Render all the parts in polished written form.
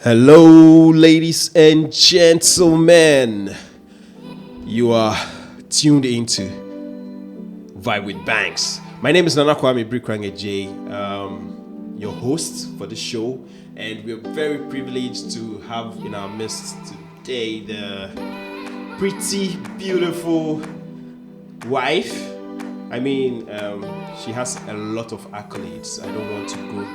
Hello, ladies and gentlemen. You are tuned into Vibe with Banks. My name is Kwame Birikorang Adjei, your host for the show, and we're very privileged to have in our midst today the pretty beautiful wife. She has a lot of accolades. I don't want to go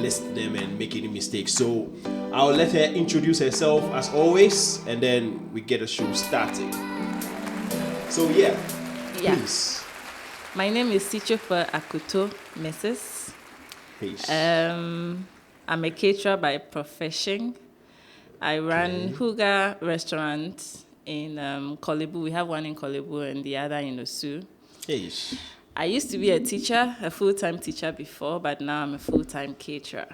list them and make any mistakes. So I'll let her introduce herself as always, and then we get the show started. So please. My name is Sitso Akoto, Mrs. Peace. I'm a caterer by profession. I run Huga restaurant in Kolebu. We have one in Kolebu and the other in Osu. Peace. I used to be a teacher, a full-time teacher before, but now I'm a full-time caterer.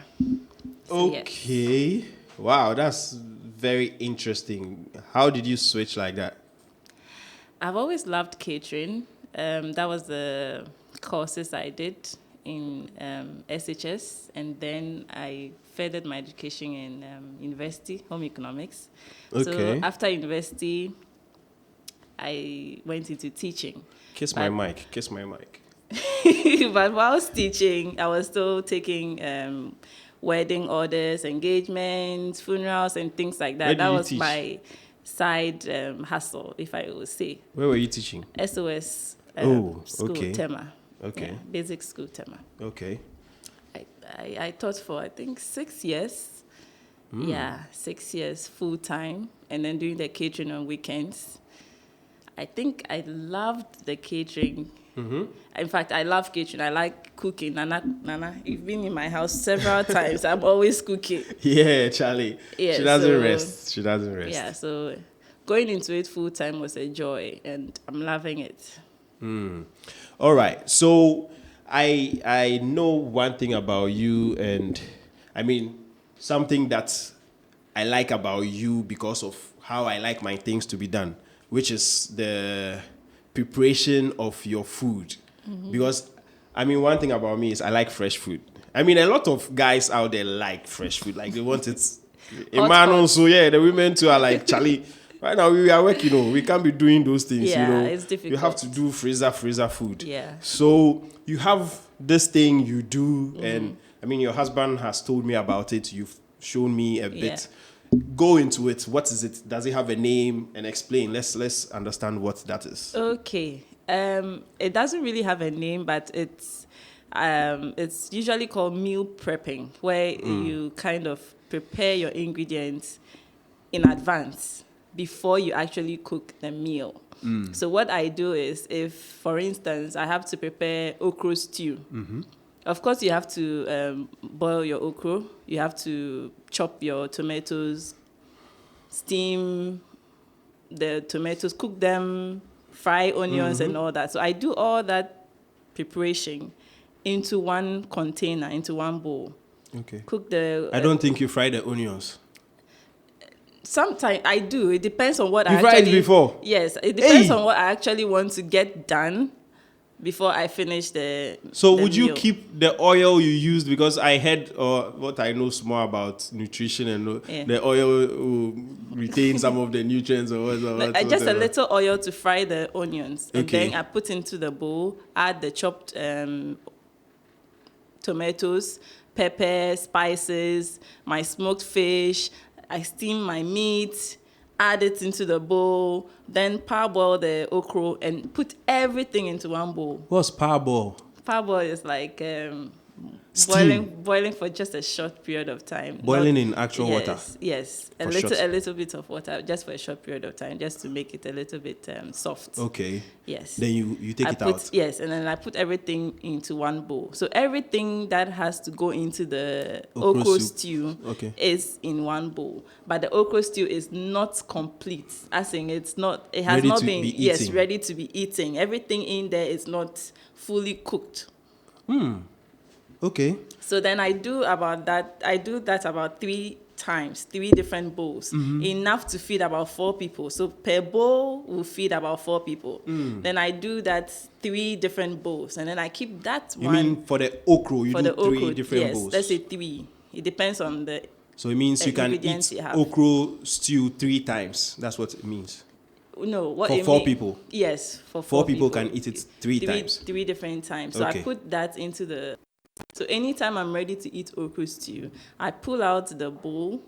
So, Okay. Yes. Wow, that's very interesting. How did you switch like that? I've always loved catering. That was the courses I did in SHS, and then I furthered my education in university, home economics. Okay. So after university, I went into teaching. Kiss my mic. But whilst teaching, I was still taking wedding orders, engagements, funerals, and things like that. Where did That you was teach? my side hustle, if I would say. Where were you teaching? SOS school, okay. Tema. Okay. Yeah, basic school, Tema. Okay. I taught for, I think, 6 years. Yeah, 6 years full time, and then doing the catering on weekends. I think I loved the catering. Mm-hmm. In fact, I love catering. I like cooking. Nana, you've been in my house several times. I'm always cooking. Yeah, Charlie. Yeah, She doesn't rest. Yeah, so going into it full time was a joy, and I'm loving it. All right. So I know one thing about you, and something that I like about you because of how I like my things to be done, which is the preparation of your food. Mm-hmm. Because one thing about me is I like fresh food. A lot of guys out there like fresh food, like they want it. A man also, the women too are like, Charlie. Right now we are working, we can't be doing those things. Yeah, it's difficult. You have to do freezer food. Yeah. So you have this thing you do, and your husband has told me about it. You've shown me a bit. Go into it. What is it? Does it have a name? And explain. Let's understand what that is. Okay. It doesn't really have a name, but it's usually called meal prepping, where you kind of prepare your ingredients in advance before you actually cook the meal. So what I do is, if, for instance, I have to prepare okra stew, of course you have to boil your okra, you have to chop your tomatoes, steam the tomatoes, cook them, fry onions and all that. So I do all that preparation into one container, into one bowl. Okay. Cook the... I don't think you fry the onions. Sometimes I do. It depends on what you fried it before? Yes, it depends on what I actually want to get done before I finish the. So the would you meal. keep the oil you used? Because I heard, or what I know more about nutrition, and the oil retain some of the nutrients or whatever. Just a little oil to fry the onions, and Okay. then I put into the bowl, add the chopped tomatoes, pepper, spices, my smoked fish. I steam my meat, add it into the bowl, then parboil the okra and put everything into one bowl. What's parboil? Parboil is like boiling for just a short period of time. Boiling in actual water? Yes, a little bit of water, just for a short period of time, just to make it a little bit soft. Okay. Yes. Then you take it out? Yes, and then I put everything into one bowl. So everything that has to go into the okra stew is in one bowl. But the okra stew is not complete. As in, it has ready not to been be eaten. ready to be eaten. Everything in there is not fully cooked. Okay. So then I do that about 3 times, 3 different bowls, enough to feed about 4 people. So per bowl will feed about 4 people. Then I do that 3 different bowls, and then I keep that you one. You mean for the okra, you for do the okra, 3 different yes, bowls? Let's say 3. It depends on the So it means you can eat ingredients you have. okra stew 3 times. That's what it means. No, what For it 4 mean- people. Yes, for 4 people can eat it 3 times. 3 different times. So Okay. I put that into the. So anytime I'm ready to eat okra stew, I pull out the bowl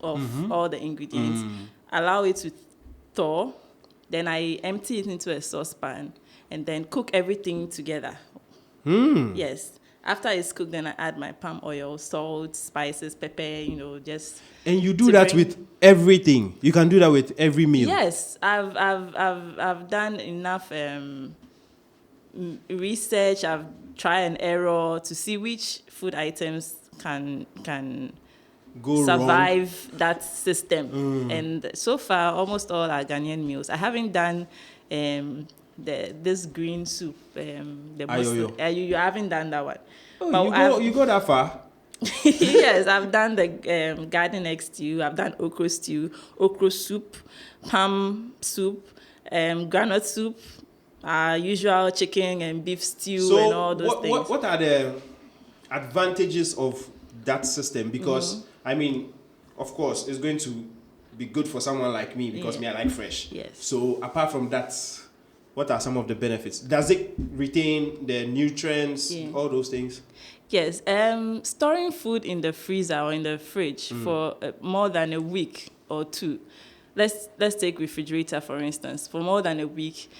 of all the ingredients, allow it to thaw, then I empty it into a saucepan, and then cook everything together. Yes. After it's cooked, then I add my palm oil, salt, spices, pepper, just. And you do to that bring- with everything. You can do that with every meal. Yes, I've done enough research. I've tried and error to see which food items can Go wrong. survive that system. And so far, almost all are Ghanaian meals. I haven't done this green soup. The Ayoyo. you haven't done that one. Oh, But you go that far? yes, I've done the garden egg stew. I've done okra stew, okra soup, palm soup, granite soup, usual chicken and beef stew and all those things. What are the advantages of that system? Because, I mean, of course, it's going to be good for someone like me because me, I like fresh. Yes. So apart from that, what are some of the benefits? Does it retain the nutrients, all those things? Yes, storing food in the freezer or in the fridge for more than a week or 2. Let's take refrigerator for instance. For more than a week,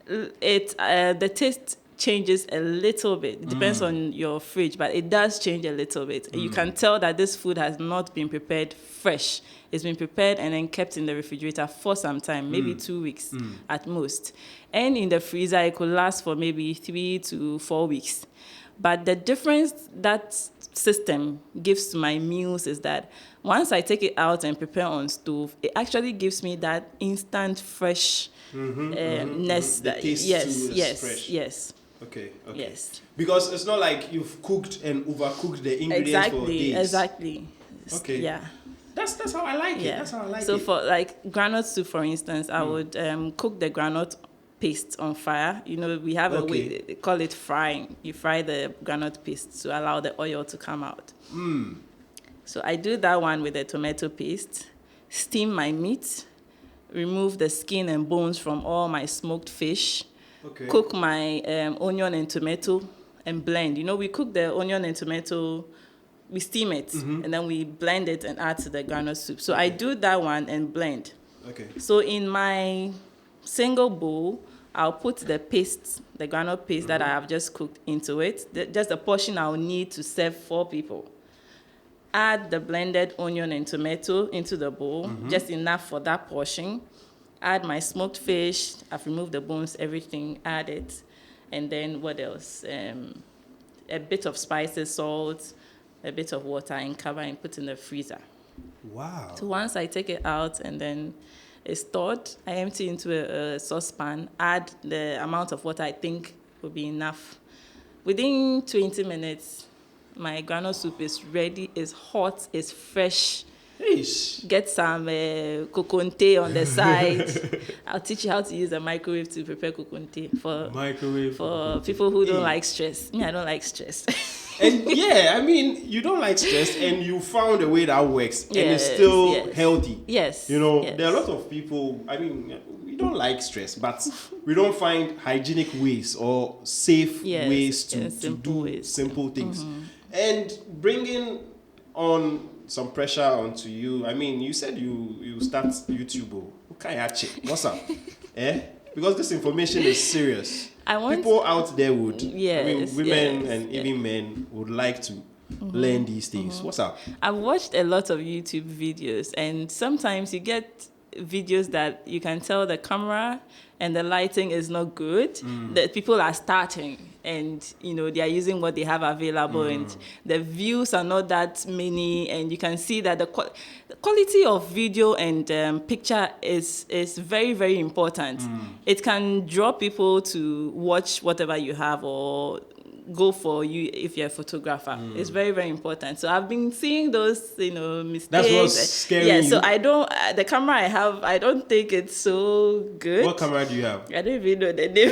the taste changes a little bit. It depends on your fridge, but it does change a little bit. You can tell that this food has not been prepared fresh. It's been prepared and then kept in the refrigerator for some time, maybe 2 weeks at most. And in the freezer, it could last for maybe 3 to 4 weeks. But the difference that system gives to my meals is that once I take it out and prepare on stove, it actually gives me that instant fresh ness. The taste too is fresh. Yes. Okay. Yes. Because it's not like you've cooked and overcooked the ingredients for days. Exactly. Okay. Yeah. That's how I like it. That's how I like it. So for like granite soup, for instance, I would cook the granite paste on fire. We have a way, they call it frying. You fry the granite paste to allow the oil to come out. So I do that one with the tomato paste, steam my meat, remove the skin and bones from all my smoked fish, cook my onion and tomato and blend. We cook the onion and tomato, we steam it, and then we blend it and add to the granite soup. So I do that one and blend. Okay. So in my single bowl, I'll put the paste, the granite paste that I have just cooked into it, just the portion I'll need to serve 4 people. Add the blended onion and tomato into the bowl, just enough for that portion. Add my smoked fish, I've removed the bones, everything, add it. And then what else? A bit of spices, salt, a bit of water, and cover and put in the freezer. Wow. So once I take it out and then it's thawed, I empty into a saucepan, add the amount of water I think will be enough. Within 20 minutes, my granite soup is ready, it's hot, it's fresh. Eish. Get some kokonte on the side. I'll teach you how to use a microwave to prepare kokonte for people who don't like stress. Me, I don't like stress. And you don't like stress and you found a way that works and it's still healthy. Yes. There are a lot of people, we don't like stress, but we don't find hygienic ways or safe ways to do simple things. And bringing on some pressure onto you, you said you start YouTube. Okay, what's up? Because this information is serious. People out there would, women and even men would like to learn these things. What's up? I've watched a lot of YouTube videos, and sometimes you get videos that you can tell the camera and the lighting is not good, that people are starting and they are using what they have available and the views are not that many, and you can see that the quality of video and picture is very, very important. It can draw people to watch whatever you have or go for you if you're a photographer. It's very, very important. So I've been seeing those, mistakes. That's what's scaring you. So I don't, the camera I have, I don't think it's so good. What camera do you have? I don't even know the name.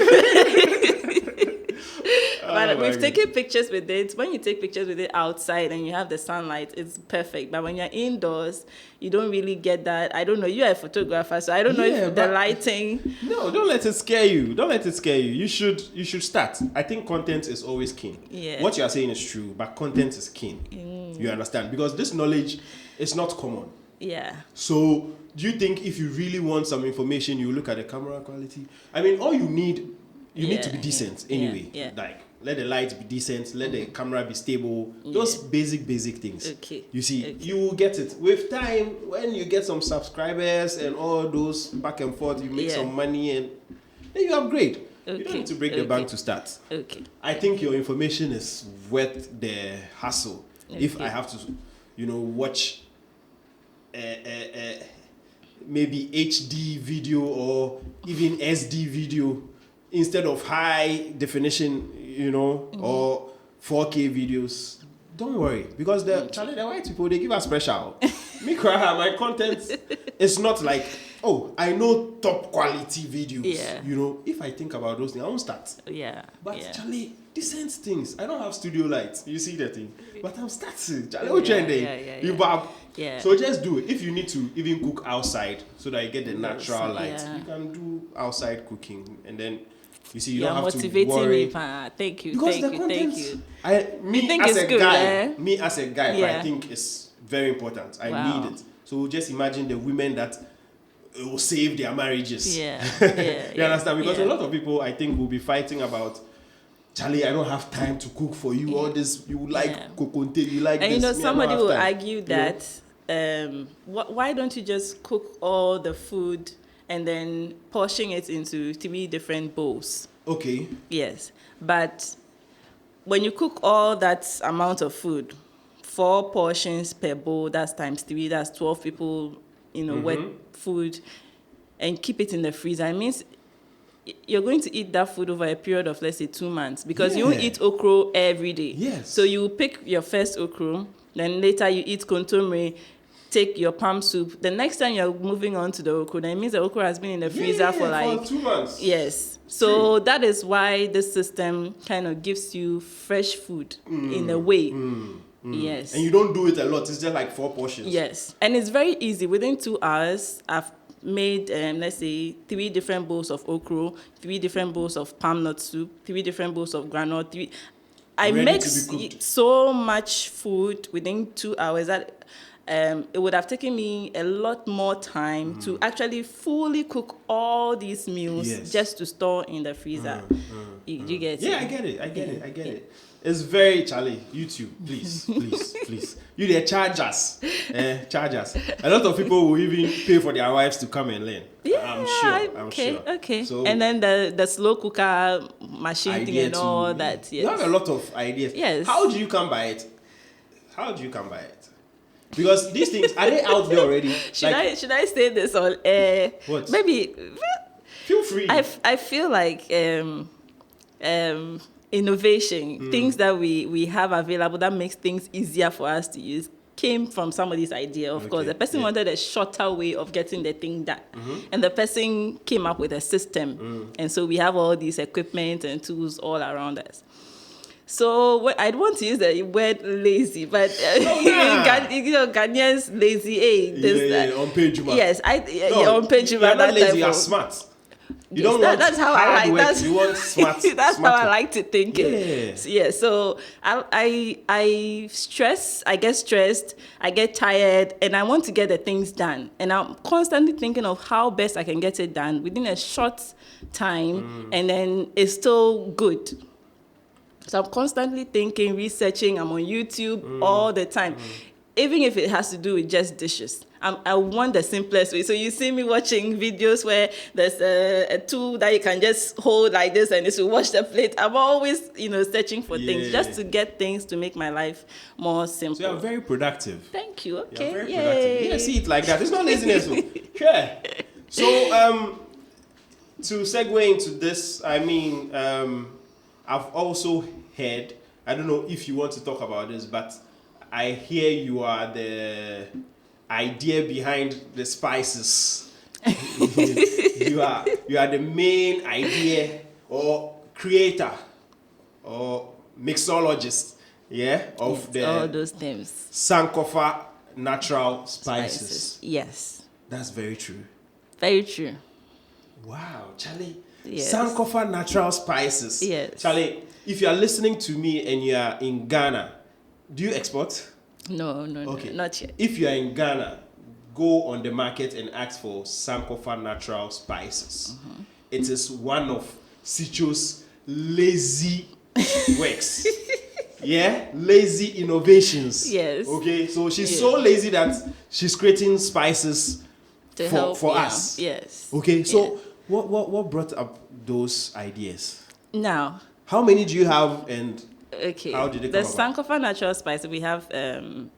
But but my we've God. taken pictures with it. When you take pictures with it outside and you have the sunlight, it's perfect. But when you're indoors, you don't really get that. I don't know. You're a photographer, so I don't know Yeah, if the but- lighting. No, don't let it scare you. Don't let it scare you. You should start. I think content is always king. Yeah. What you are saying is true, but content is king. You understand? Because this knowledge is not common. Yeah. So, do you think if you really want some information, you look at the camera quality? I mean, all you need to be Yeah, decent yeah, anyway. yeah. Like, let the lights be decent, let the camera be stable. Those basic things. Okay. You see, Okay. you will get it. With time, when you get some subscribers and all those back and forth, you make Yeah. some money and then you upgrade. You don't Okay, need to break the bank to start. Okay. I think your information is worth the hassle. If Okay. I have to, watch maybe HD video or even SD video instead of high definition, or 4K videos. Don't worry, because the white people, they give us pressure. Me cry, my content is not like, oh, I know top quality videos. Yeah. If I think about those things, I won't start. Yeah. But yeah. Charlie, decent things. I don't have studio lights. You see the thing. But I'm starting. Charlie, Yeah, what trend yeah. Bab. Yeah. So just do it. If you need to even cook outside so that you get the natural light, yeah. you can do outside cooking, and then you see you You're don't have to motivating worry. me, pa. Thank you. Because Thank the you. content, Thank you. me think as it's a good, guy, eh? I Yeah. think it's very important. I Wow. need it. So just imagine the women that will save their marriages. Yeah. You understand? Because yeah. a lot of people, I think, will be fighting about, Charlie, I don't have time to cook for you. All this, you like Yeah. kokonte, you like And this. Me, I don't somebody have will time. argue that why don't you just cook all the food and then portion it into 3 different bowls? Okay. Yes, but when you cook all that amount of food, 4 portions per bowl, that's times 3, that's 12 people, wet food, and keep it in the freezer. It means you're going to eat that food over a period of, let's say, 2 months, because you Yeah. eat okro every day. Yes. So you pick your first okro, then later you eat kontomire, take your palm soup. The next time you're moving on to the okro, then it means the okro has been in the freezer for like 2 months. Yes. So that is why this system kind of gives you fresh food in a way. Yes. And you don't do it a lot. It's just like 4 portions. Yes. And it's very easy. Within 2 hours, I've made, let's say, 3 different bowls of okra, 3 different bowls of palm nut soup, 3 different bowls of granola. I Ready make to be cooked. so much food within 2 hours that it would have taken me a lot more time to actually fully cook all these meals just to store in the freezer. You get it? Yeah, I get it. It's very, Charlie, YouTube, please. You there, charge us. Charge us. A lot of people will even pay for their wives to come and learn. I'm sure. Okay. So, And then the slow cooker machine thing and all that. Yes. You have a lot of ideas. Yes. How do you come by it? Because these things, are they out there already? Should I say this on air? What? Maybe. Feel free. I feel like innovation, things that we have available that makes things easier for us to use, came from somebody's idea, of course. The person wanted a shorter way of getting the thing done. And the person came up with a system. And so we have all these equipment and tools all around us. So I'd want to use the word lazy, but Ghanaians lazy. On page. Yes, on page. You're not lazy, you're smart. You don't want that's how hard I like work, that. you want smart. That's smart how I work. like to think it. Yeah. So I stress. I get stressed. I get tired, and I want to get the things done. And I'm constantly thinking of how best I can get it done within a short time, and then it's still good. So I'm constantly thinking, researching. I'm on YouTube all the time. Even if it has to do with just dishes. I want the simplest way. So you see me watching videos where there's a tool that you can just hold like this and it will wash the plate. I'm always, searching for things just to get things to make my life more simple. So you're very productive. Thank you. Okay. You're very productive. Yeah, see it like that. It's not laziness. Yeah. So to segue into this, I mean, I've also heard, I don't know if you want to talk about this, but I hear you are the idea behind the spices. you are the main idea or creator or mixologist, of all the those things. Sankofa natural spices. Yes. That's very true. Very true. Wow, Charlie. Yes. Sankofa natural spices. Yes. Charlie, if you are listening to me and you are in Ghana, do you export? No, not yet. If you are in Ghana, go on the market and ask for Sankofa natural spices. It is one of Sitso's lazy works. Lazy innovations. Yes. Okay, so she's so lazy that she's creating spices To help for us. Yes. Okay, so what brought up those ideas? Now, how many do you have, and okay, how did it the come about? Sankofa natural spice, we have 3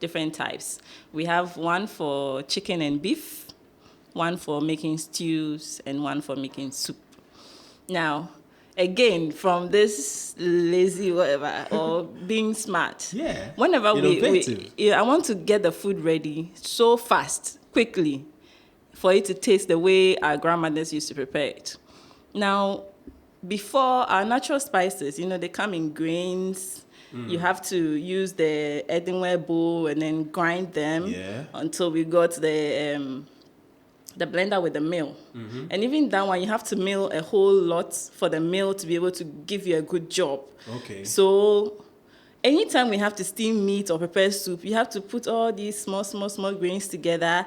different types. We have one for chicken and beef, one for making stews, and one for making soup. Now, again, from this lazy whatever or being smart, whenever I want to get the food ready so fast, quickly, for it to taste the way our grandmothers used to prepare it. Now, before, our natural spices, they come in grains. You have to use the earthenware bowl and then grind them until we got the blender with the mill. And even that one, you have to mill a whole lot for the mill to be able to give you a good job. Okay. So anytime we have to steam meat or prepare soup, you have to put all these small grains together,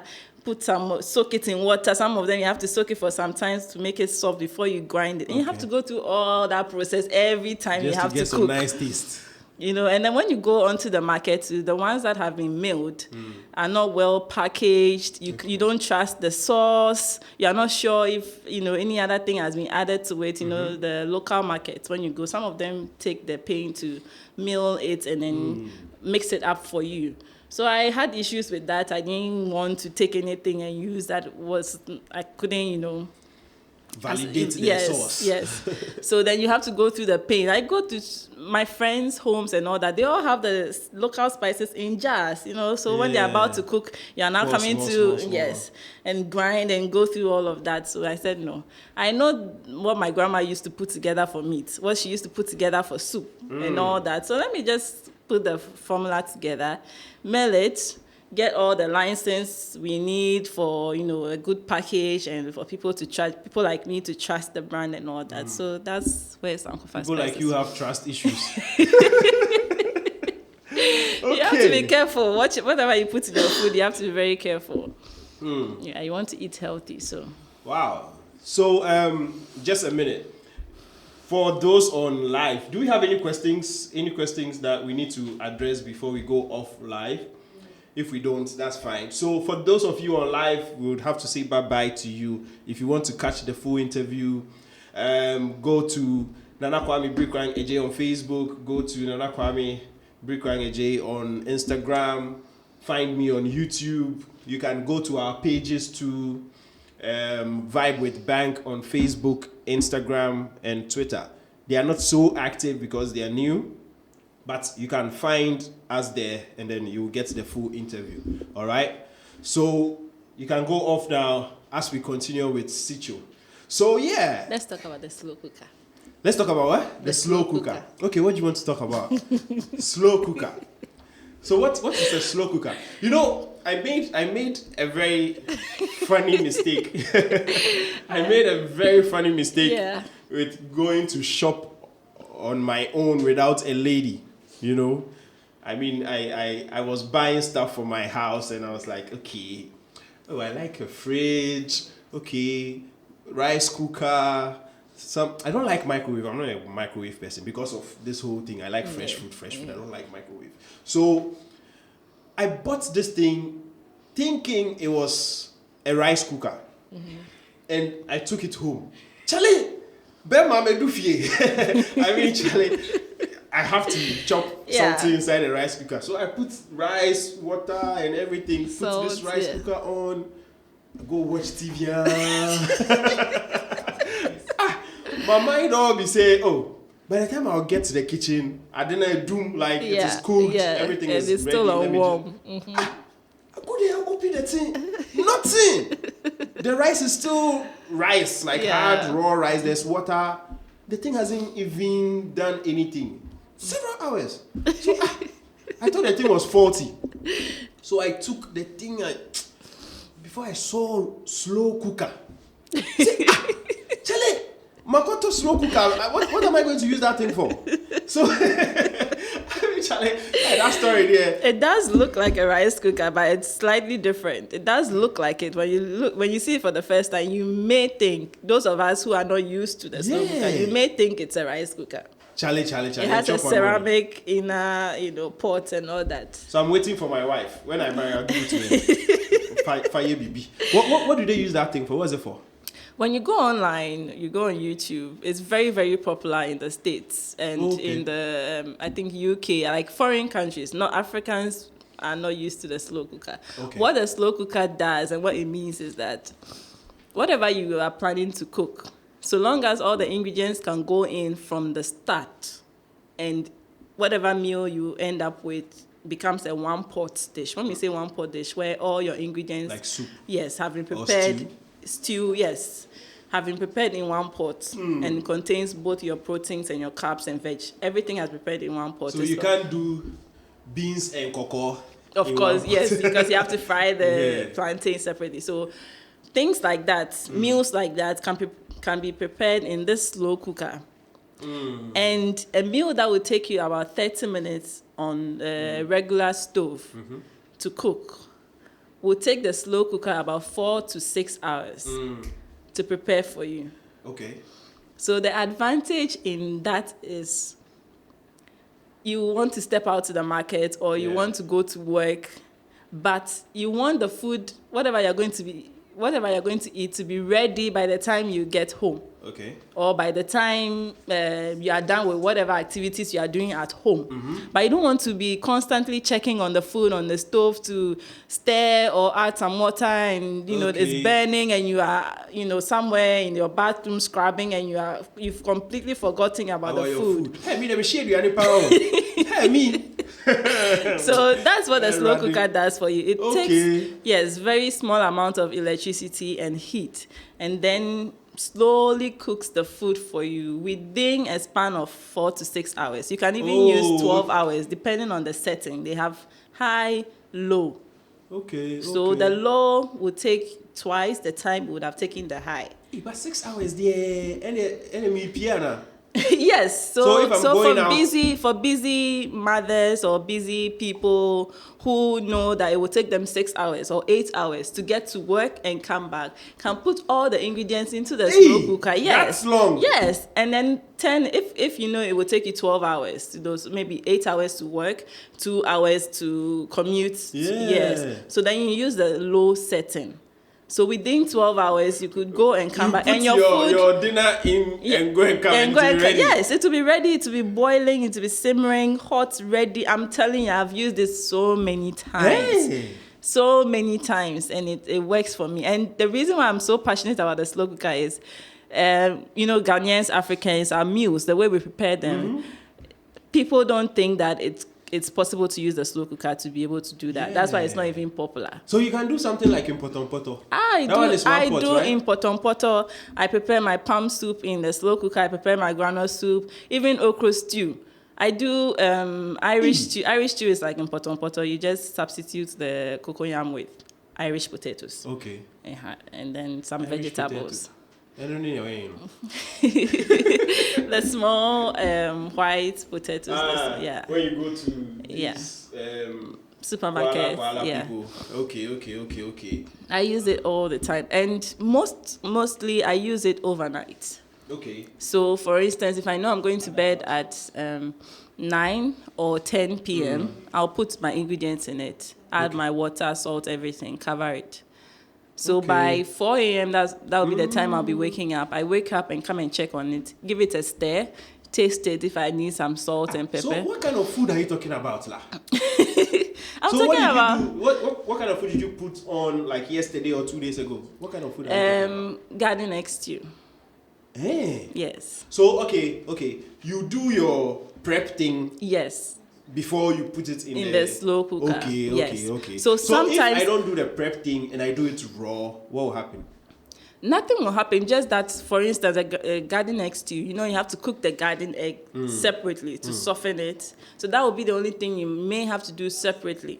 soak it in water. Some of them you have to soak it for some time to make it soft before you grind it. And you have to go through all that process every time you have to cook. Just to get some nice taste. And then when you go onto the market, the ones that have been milled are not well packaged. You don't trust the sauce. You are not sure if, any other thing has been added to it. The local markets, when you go, some of them take the pain to mill it and then mix it up for you. So I had issues with that. I didn't want to take anything and use that. I couldn't, validate the sauce. Yes. So then you have to go through the pain. I go to my friends' homes and all that. They all have the local spices in jars, So when they're about to cook, you're now coming to and grind and go through all of that. So I said no. I know what my grandma used to put together for meat, what she used to put together for soup and all that. So let me just put the formula together, mill it, get all the license we need for, a good package and for people like me to trust the brand and all that. So that's where Sankofa People like you have trust issues. You have to be careful. Whatever you put in your food, you have to be very careful. Yeah, you want to eat healthy, so. Wow. So, just a minute. For those on live, do we have any questions? Any questions that we need to address before we go off live? If we don't, that's fine. So for those of you on live, we would have to say bye-bye to you. If you want to catch the full interview, go to Nana Kwame Birikorang Adjei on Facebook. Go to Nana Kwame Birikorang Adjei on Instagram. Find me on YouTube. You can go to our pages to Vibe with Bank on Facebook, Instagram, and Twitter. They are not so active because they are new, but you can find us there and then you will get the full interview. All right? So you can go off now as we continue with Sitso. So yeah. Let's talk about the slow cooker. Let's talk about what? The slow cooker. Okay, what do you want to talk about? Slow cooker. So what is a slow cooker? I made a very funny mistake. I made a very funny mistake with going to shop on my own without a lady. I was buying stuff for my house and I was like, okay, I like a fridge, okay, rice cooker. I don't like microwave. I'm not a microwave person because of this whole thing. I like fresh food. I don't like microwave. So I bought this thing thinking it was a rice cooker. And I took it home. Charlie, Charlie, I have to chop something inside the rice cooker. So I put rice, water, and everything. Put this rice cooker on. Go watch TV. My mind all be say, by the time I'll get to the kitchen, I didn't do like it is cooked, everything is ready. Still warm. I go there, open the thing. Nothing. The rice is still rice, like hard raw rice. There's water. the thing hasn't even done anything. Several hours. So I thought the thing was faulty. So I took the thing, before I saw slow cooker. Chale, Makoto slow cooker, what am I going to use that thing for? So, Chale, that story there. It does look like a rice cooker, but it's slightly different. It does look like it. When you see it for the first time, you may think, those of us who are not used to the slow cooker, you may think it's a rice cooker. Chale. It has a ceramic inner, pot and all that. So I'm waiting for my wife. When I marry, I'll give it to her. Fire baby. What do they use that thing for? What's it for? When you go online, you go on YouTube, it's very, very popular in the States and in the, I think, UK, like foreign countries. Not Africans are not used to the slow cooker. Okay. What the slow cooker does and what it means is that whatever you are planning to cook, so long as all the ingredients can go in from the start and whatever meal you end up with becomes a one-pot dish. When we say one-pot dish, where all your ingredients... Like soup? Yes, have been prepared. Stew, yes. Have been prepared in one pot and contains both your proteins and your carbs and veg. Everything has prepared in one pot. So you can't do beans and cocoa. Of course, yes, because you have to fry the plantain separately. So things like that, meals like that can be prepared in this slow cooker. And a meal that would take you about 30 minutes on a regular stove to cook will take the slow cooker about 4 to 6 hours to prepare for you. Okay. So the advantage in that is you want to step out to the market or you want to go to work, but you want the food, whatever you're going to eat, to be ready by the time you get home. Okay. Or by the time you are done with whatever activities you are doing at home. But you don't want to be constantly checking on the food on the stove to stir or add some water and, it's burning and you are, somewhere in your bathroom scrubbing and you've completely forgotten about the food. Hey, me, let me share you any power. Hey, me. So that's what the slow cooker does for you. It takes, very small amount of electricity and heat, and then slowly cooks the food for you within a span of 4 to 6 hours. You can even use 12 hours, depending on the setting. They have high, low. Okay. So the low would take twice the time it would have taken the high. But 6 hours, the enemy piano. Yes, so for out, busy mothers or busy people who know that it will take them 6 hours or 8 hours to get to work and come back, can put all the ingredients into the slow cooker. Yes, that's long. Yes, and then 10. If it will take you 12 hours, those maybe 8 hours to work, 2 hours to commute. Yes, so then you use the low setting. So within 12 hours, you could go and come back. And your dinner in and go and come and be ready. Yes, it will be ready. It will be boiling. It will be simmering, hot, ready. I'm telling you, I've used this so many times. Hey. So many times. And it works for me. And the reason why I'm so passionate about the slow cooker is, Ghanaians, Africans, our meals, the way we prepare them, people don't think that it's possible to use the slow cooker to be able to do that. That's why it's not even popular. So you can do something like in Potompoto. I do in Potompoto. I prepare my palm soup in the slow cooker. I prepare my groundnut soup, even okra stew. I do Irish stew. Irish stew is like in Potompoto. You just substitute the cocoyam with Irish potatoes. Okay. And then some Irish vegetables. I don't know. The small white potatoes. When you go to these, supermarket. Okay. I use it all the time, and mostly I use it overnight. Okay. So, for instance, if I know I'm going to bed at 9 or 10 p.m., I'll put my ingredients in it, add my water, salt, everything, cover it. So by 4 a.m., that will be the time I'll be waking up. I wake up and come and check on it, give it a stir, taste it if I need some salt and pepper. So what kind of food are you talking about, lah? What kind of food did you put on like yesterday or 2 days ago? What kind of food are you talking about? Garden egg stew. Hey. Yes. So okay. You do your prep thing. Yes. Before you put it in the slow cooker. Okay. So sometimes if I don't do the prep thing and I do it raw, what will happen? Nothing will happen. Just that, for instance, a garden egg stew, you have to cook the garden egg separately to soften it. So that will be the only thing you may have to do separately.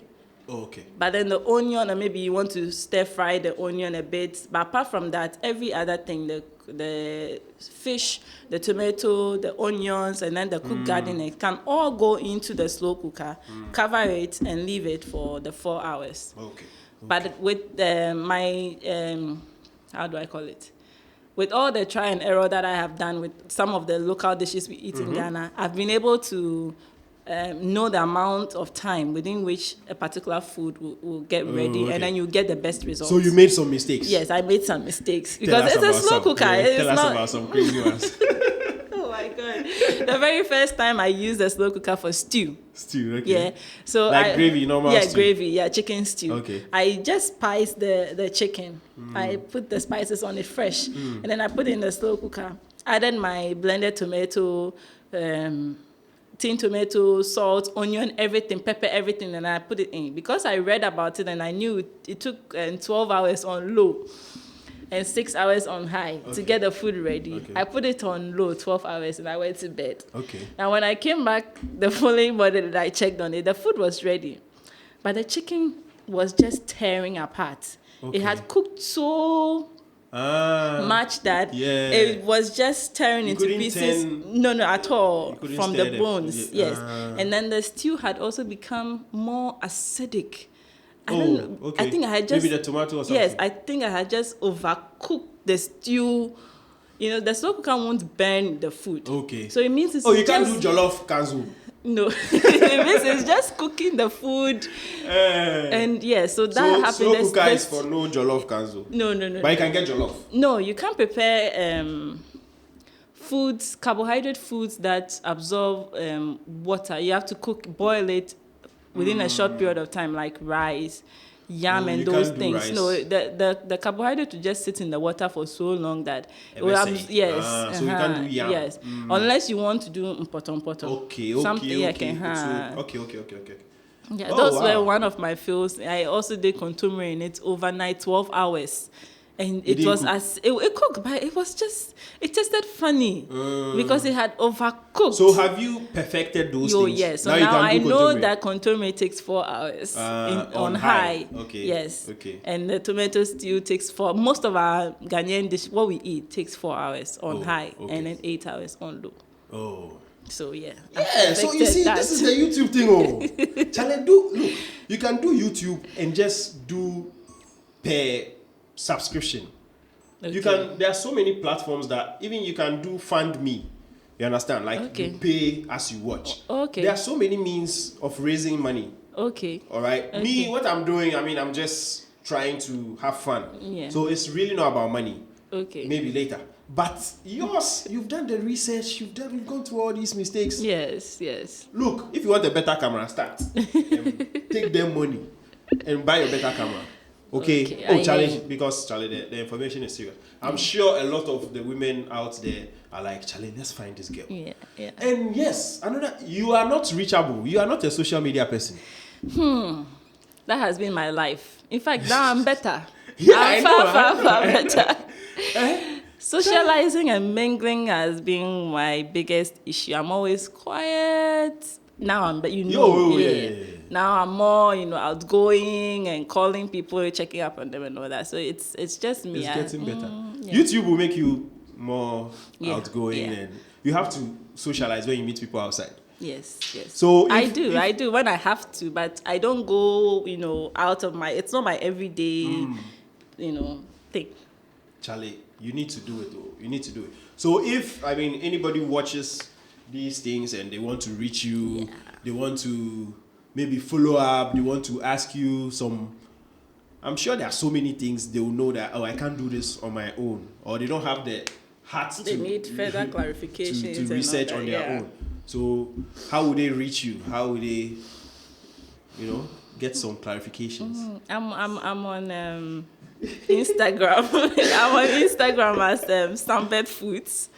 Okay. But then the onion, or maybe you want to stir fry the onion a bit. But apart from that, every other thing, the fish, the tomato, the onions, and then the cooked garden egg can all go into the slow cooker, cover it, and leave it for the 4 hours. Okay. But with how do I call it? With all the try and error that I have done with some of the local dishes we eat in Ghana, I've been able to know the amount of time within which a particular food will get ready, and then you get the best results. So you made some mistakes? Yes, I made some mistakes because it's a slow cooker. Tell us about some crazy ones. Oh my God. The very first time I used a slow cooker for stew. Stew, okay. Yeah. So like gravy, normal stew? Yeah, gravy, yeah, chicken stew. Okay. I just spiced the chicken. I put the spices on it fresh. And then I put it in the slow cooker. Added my blended tomato, tin tomato, salt, onion, everything, pepper, everything, and I put it in. Because I read about it and I knew it took 12 hours on low and 6 hours on high to get the food ready. Okay. I put it on low, 12 hours, and I went to bed. Okay. Now, when I came back the following morning that I checked on it, the food was ready. But the chicken was just tearing apart. Okay. It had cooked so much that it was just tearing into pieces. No, at all. From the bones. Yes. And then the stew had also become more acidic. I don't know. Okay. I think I had just... Maybe the tomato or something? Yes, I think I had just overcooked the stew. The slow cooker won't burn the food. Okay. So it means it's you can't do jollof kanzu? No. It means it's just cooking the food. And so that happened. Slow cooker is for no jollof kanzu? No. But you can get jollof? No, you can't prepare foods, carbohydrate foods that absorb water. You have to boil it within a short period of time, like rice, yam, and those things. Rice. No, the carbohydrate will just sit in the water for so long that it will So you can't do yam. Yes, unless you want to do poto. Okay. Yeah, those were one of my fails. I also did contumely in it overnight, 12 hours. And it was it cooked, but it tasted funny because it had overcooked. So have you perfected those things? Yes. So now I know that contumely takes 4 hours on high. Okay. Yes. Okay. And the tomato stew takes 4. Most of our Ghanaian dish, what we eat, takes 4 hours on high and then 8 hours on low. Oh. So yeah. Yeah. So you see, this is the YouTube thing. Charlie, look, you can do YouTube and just do per subscription. Okay. There are so many platforms that even you can do fund me. You understand? Like you pay as you watch. Okay. There are so many means of raising money. Okay. All right. Okay. Me, what I'm doing, I'm just trying to have fun. Yeah. So it's really not about money. Okay. Maybe later. But yours, you've done the research, you've gone through all these mistakes. Yes. Look, if you want a better camera, start. Take them money and buy a better camera. Okay. Charlie, because Charlie, the information is serious. I'm sure a lot of the women out there are like, Charlie, let's find this girl. Yeah. And yes, you are not reachable. You are not a social media person. That has been my life. In fact, now I'm better. I'm far better. Socializing and mingling has been my biggest issue. I'm always quiet. Now I'm, Now I'm more, outgoing and calling people, checking up on them and all that. So it's just me. It's getting better. YouTube will make you more outgoing, and you have to socialize when you meet people outside. Yes. So I do when I have to, but I don't go, out of it's not my everyday, thing. Charlie, you need to do it though. You need to do it. So if, anybody watches these things and they want to reach you, they want to maybe follow up, they want to ask you I'm sure there are so many things they will know that, I can't do this on my own, or they don't have the heart they need further clarifications to research on their own. So how would they reach you? How would they, get some clarifications? I'm on Instagram. I'm on Instagram as Sambed Foods.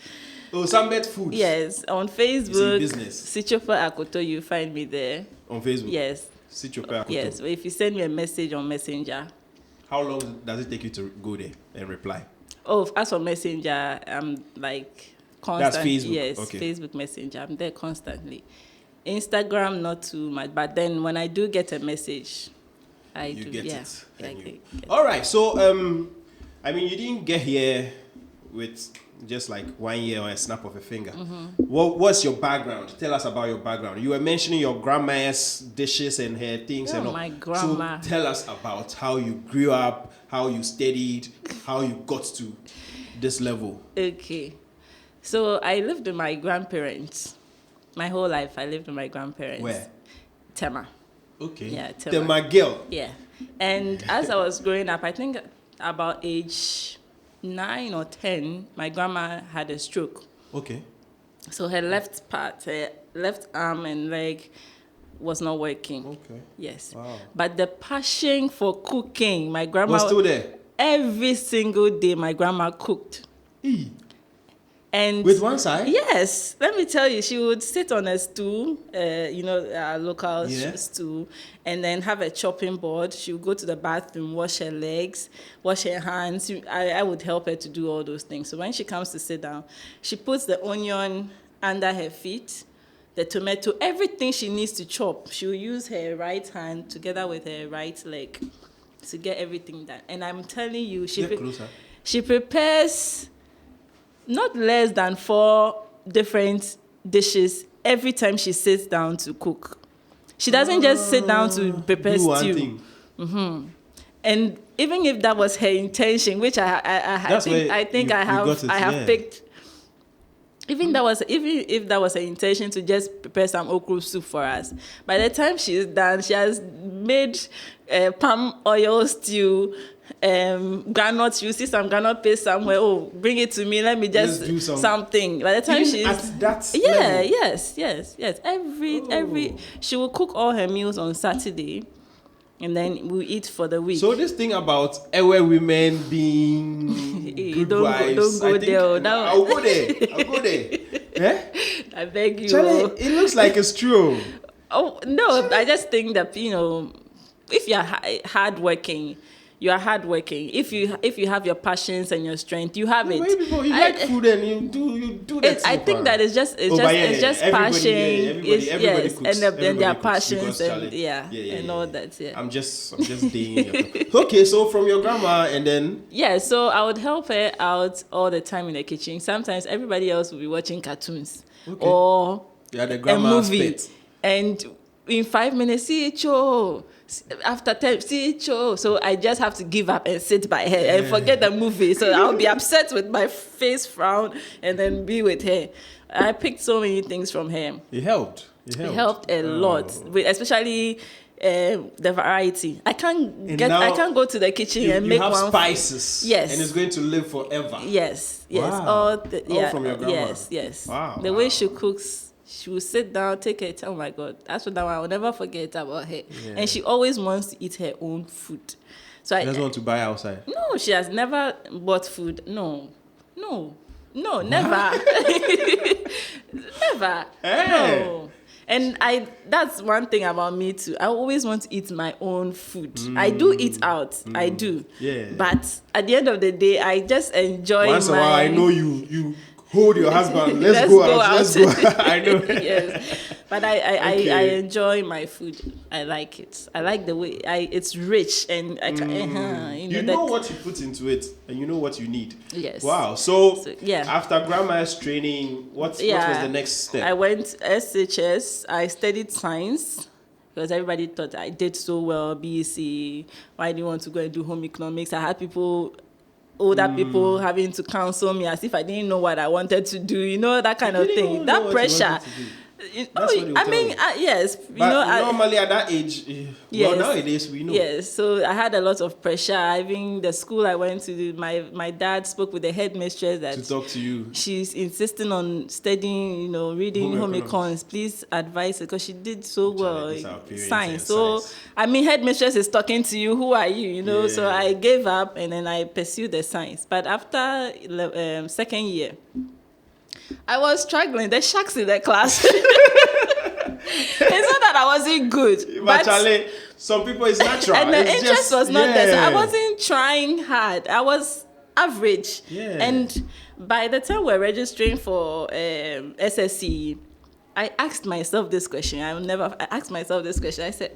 Oh, Sambed Foods. Yes, on Facebook. Business. Sitso Akoto, you find me there. On Facebook. Yes. Sitso Akoto. Yes. If you send me a message on Messenger. How long does it take you to go there and reply? Oh, as for Messenger, I'm like constant. That's Facebook. Yes, Okay. Facebook Messenger. I'm there constantly. Instagram, not too much. But then when I do get a message, You do. get Yeah. it. Yeah, And I you- get All right. So, I mean, you didn't get here with just like 1 year or a snap of a finger. Mm-hmm. What's your background? Tell us about your background. You were mentioning your grandma's dishes and her things and all. My grandma. So tell us about how you grew up, how you studied, how you got to this level. Okay. So I lived with my grandparents. My whole life, I lived with my grandparents. Where? Tema. Okay. Yeah, The my girl. Yeah. And as I was growing up, I think about age 9 or 10, my grandma had a stroke. Okay. So her left part, her left arm and leg was not working. Okay. Yes. Wow. But the passion for cooking, my grandma Was still there. Every single day, my grandma cooked. And With one side? Yes. Let me tell you, she would sit on a stool, our local stool, and then have a chopping board. She would go to the bathroom, wash her legs, wash her hands. I would help her to do all those things. So when she comes to sit down, she puts the onion under her feet, the tomato, everything she needs to chop. She will use her right hand together with her right leg to get everything done. And I'm telling you, she prepares not less than 4 different dishes every time she sits down to cook. She doesn't just sit down to prepare stew. Mm-hmm. And even if that was her intention, which I think I have picked. Even if that was her intention to just prepare some okra soup for us, by the time she's done, she has made palm oil stew, groundnut. You see some groundnut paste somewhere. Oh, bring it to me. Let me just do something. By the time she's at that level. Yes. Oh. Every she will cook all her meals on Saturday. And then we eat for the week. So this thing about Ewe women being good wives, don't go there. I'll go there. Eh? I beg you. Charlie, it looks like it's true. Oh no, I just think that if you're hardworking, you are hardworking. If you have your passions and your strength, you have it. Maybe you like food and you do that. I think that it's just passion. Everybody cooks. And their passions and all that. Yeah. I'm just digging. Okay, so from your grandma and then so I would help her out all the time in the kitchen. Sometimes everybody else will be watching cartoons or the a movie, pet. and in 5 minutes, Sitso. After 10, Sitso. So I just have to give up and sit by her and forget the movie. So I'll be upset with my face frown and then be with her. I picked so many things from her. It helped. It helped a lot, especially the variety. I can't go to the kitchen and make one. You have spices. Yes. And it's going to live forever. Yes. Wow. All from your grandma. Yes. Wow. The way she cooks. She will sit down, take her time. Oh my God, that's what I will never forget about her. Yeah. And she always wants to eat her own food. So she doesn't want to buy outside. No, she has never bought food. No, never, never. Hey. No. And that's one thing about me too. I always want to eat my own food. I do eat out. I do. Yeah. But at the end of the day, I just enjoy once a while, I know you hold your husband. Let's go out. Let's go. I know. Yes, but I enjoy my food. I like it. I like the way it's rich and I can. You know what you put into it, and you know what you need. Yes. Wow. So after grandma's training, what was the next step? I went SHS. I studied science. Because everybody thought I did so well, BEC. Why do you want to go and do home economics? I had older people having to counsel me as if I didn't know what I wanted to do, that kind of thing. That pressure. Yes. But normally at that age, nowadays we know. Yes, so I had a lot of pressure. Even the school I went to, my dad spoke with the headmistress that to talk to you. She's insisting on studying, reading home econs. Please advise her because she did so well in science. So headmistress is talking to you. Who are you? So I gave up and then I pursued the science. But after second year, I was struggling. The sharks in the class. It's not that I wasn't good. But Charlie, some people it's natural. And the interest was not there. So I wasn't trying hard. I was average. Yeah. And by the time we're registering for SSC, I asked myself this question. I asked myself this question. I said,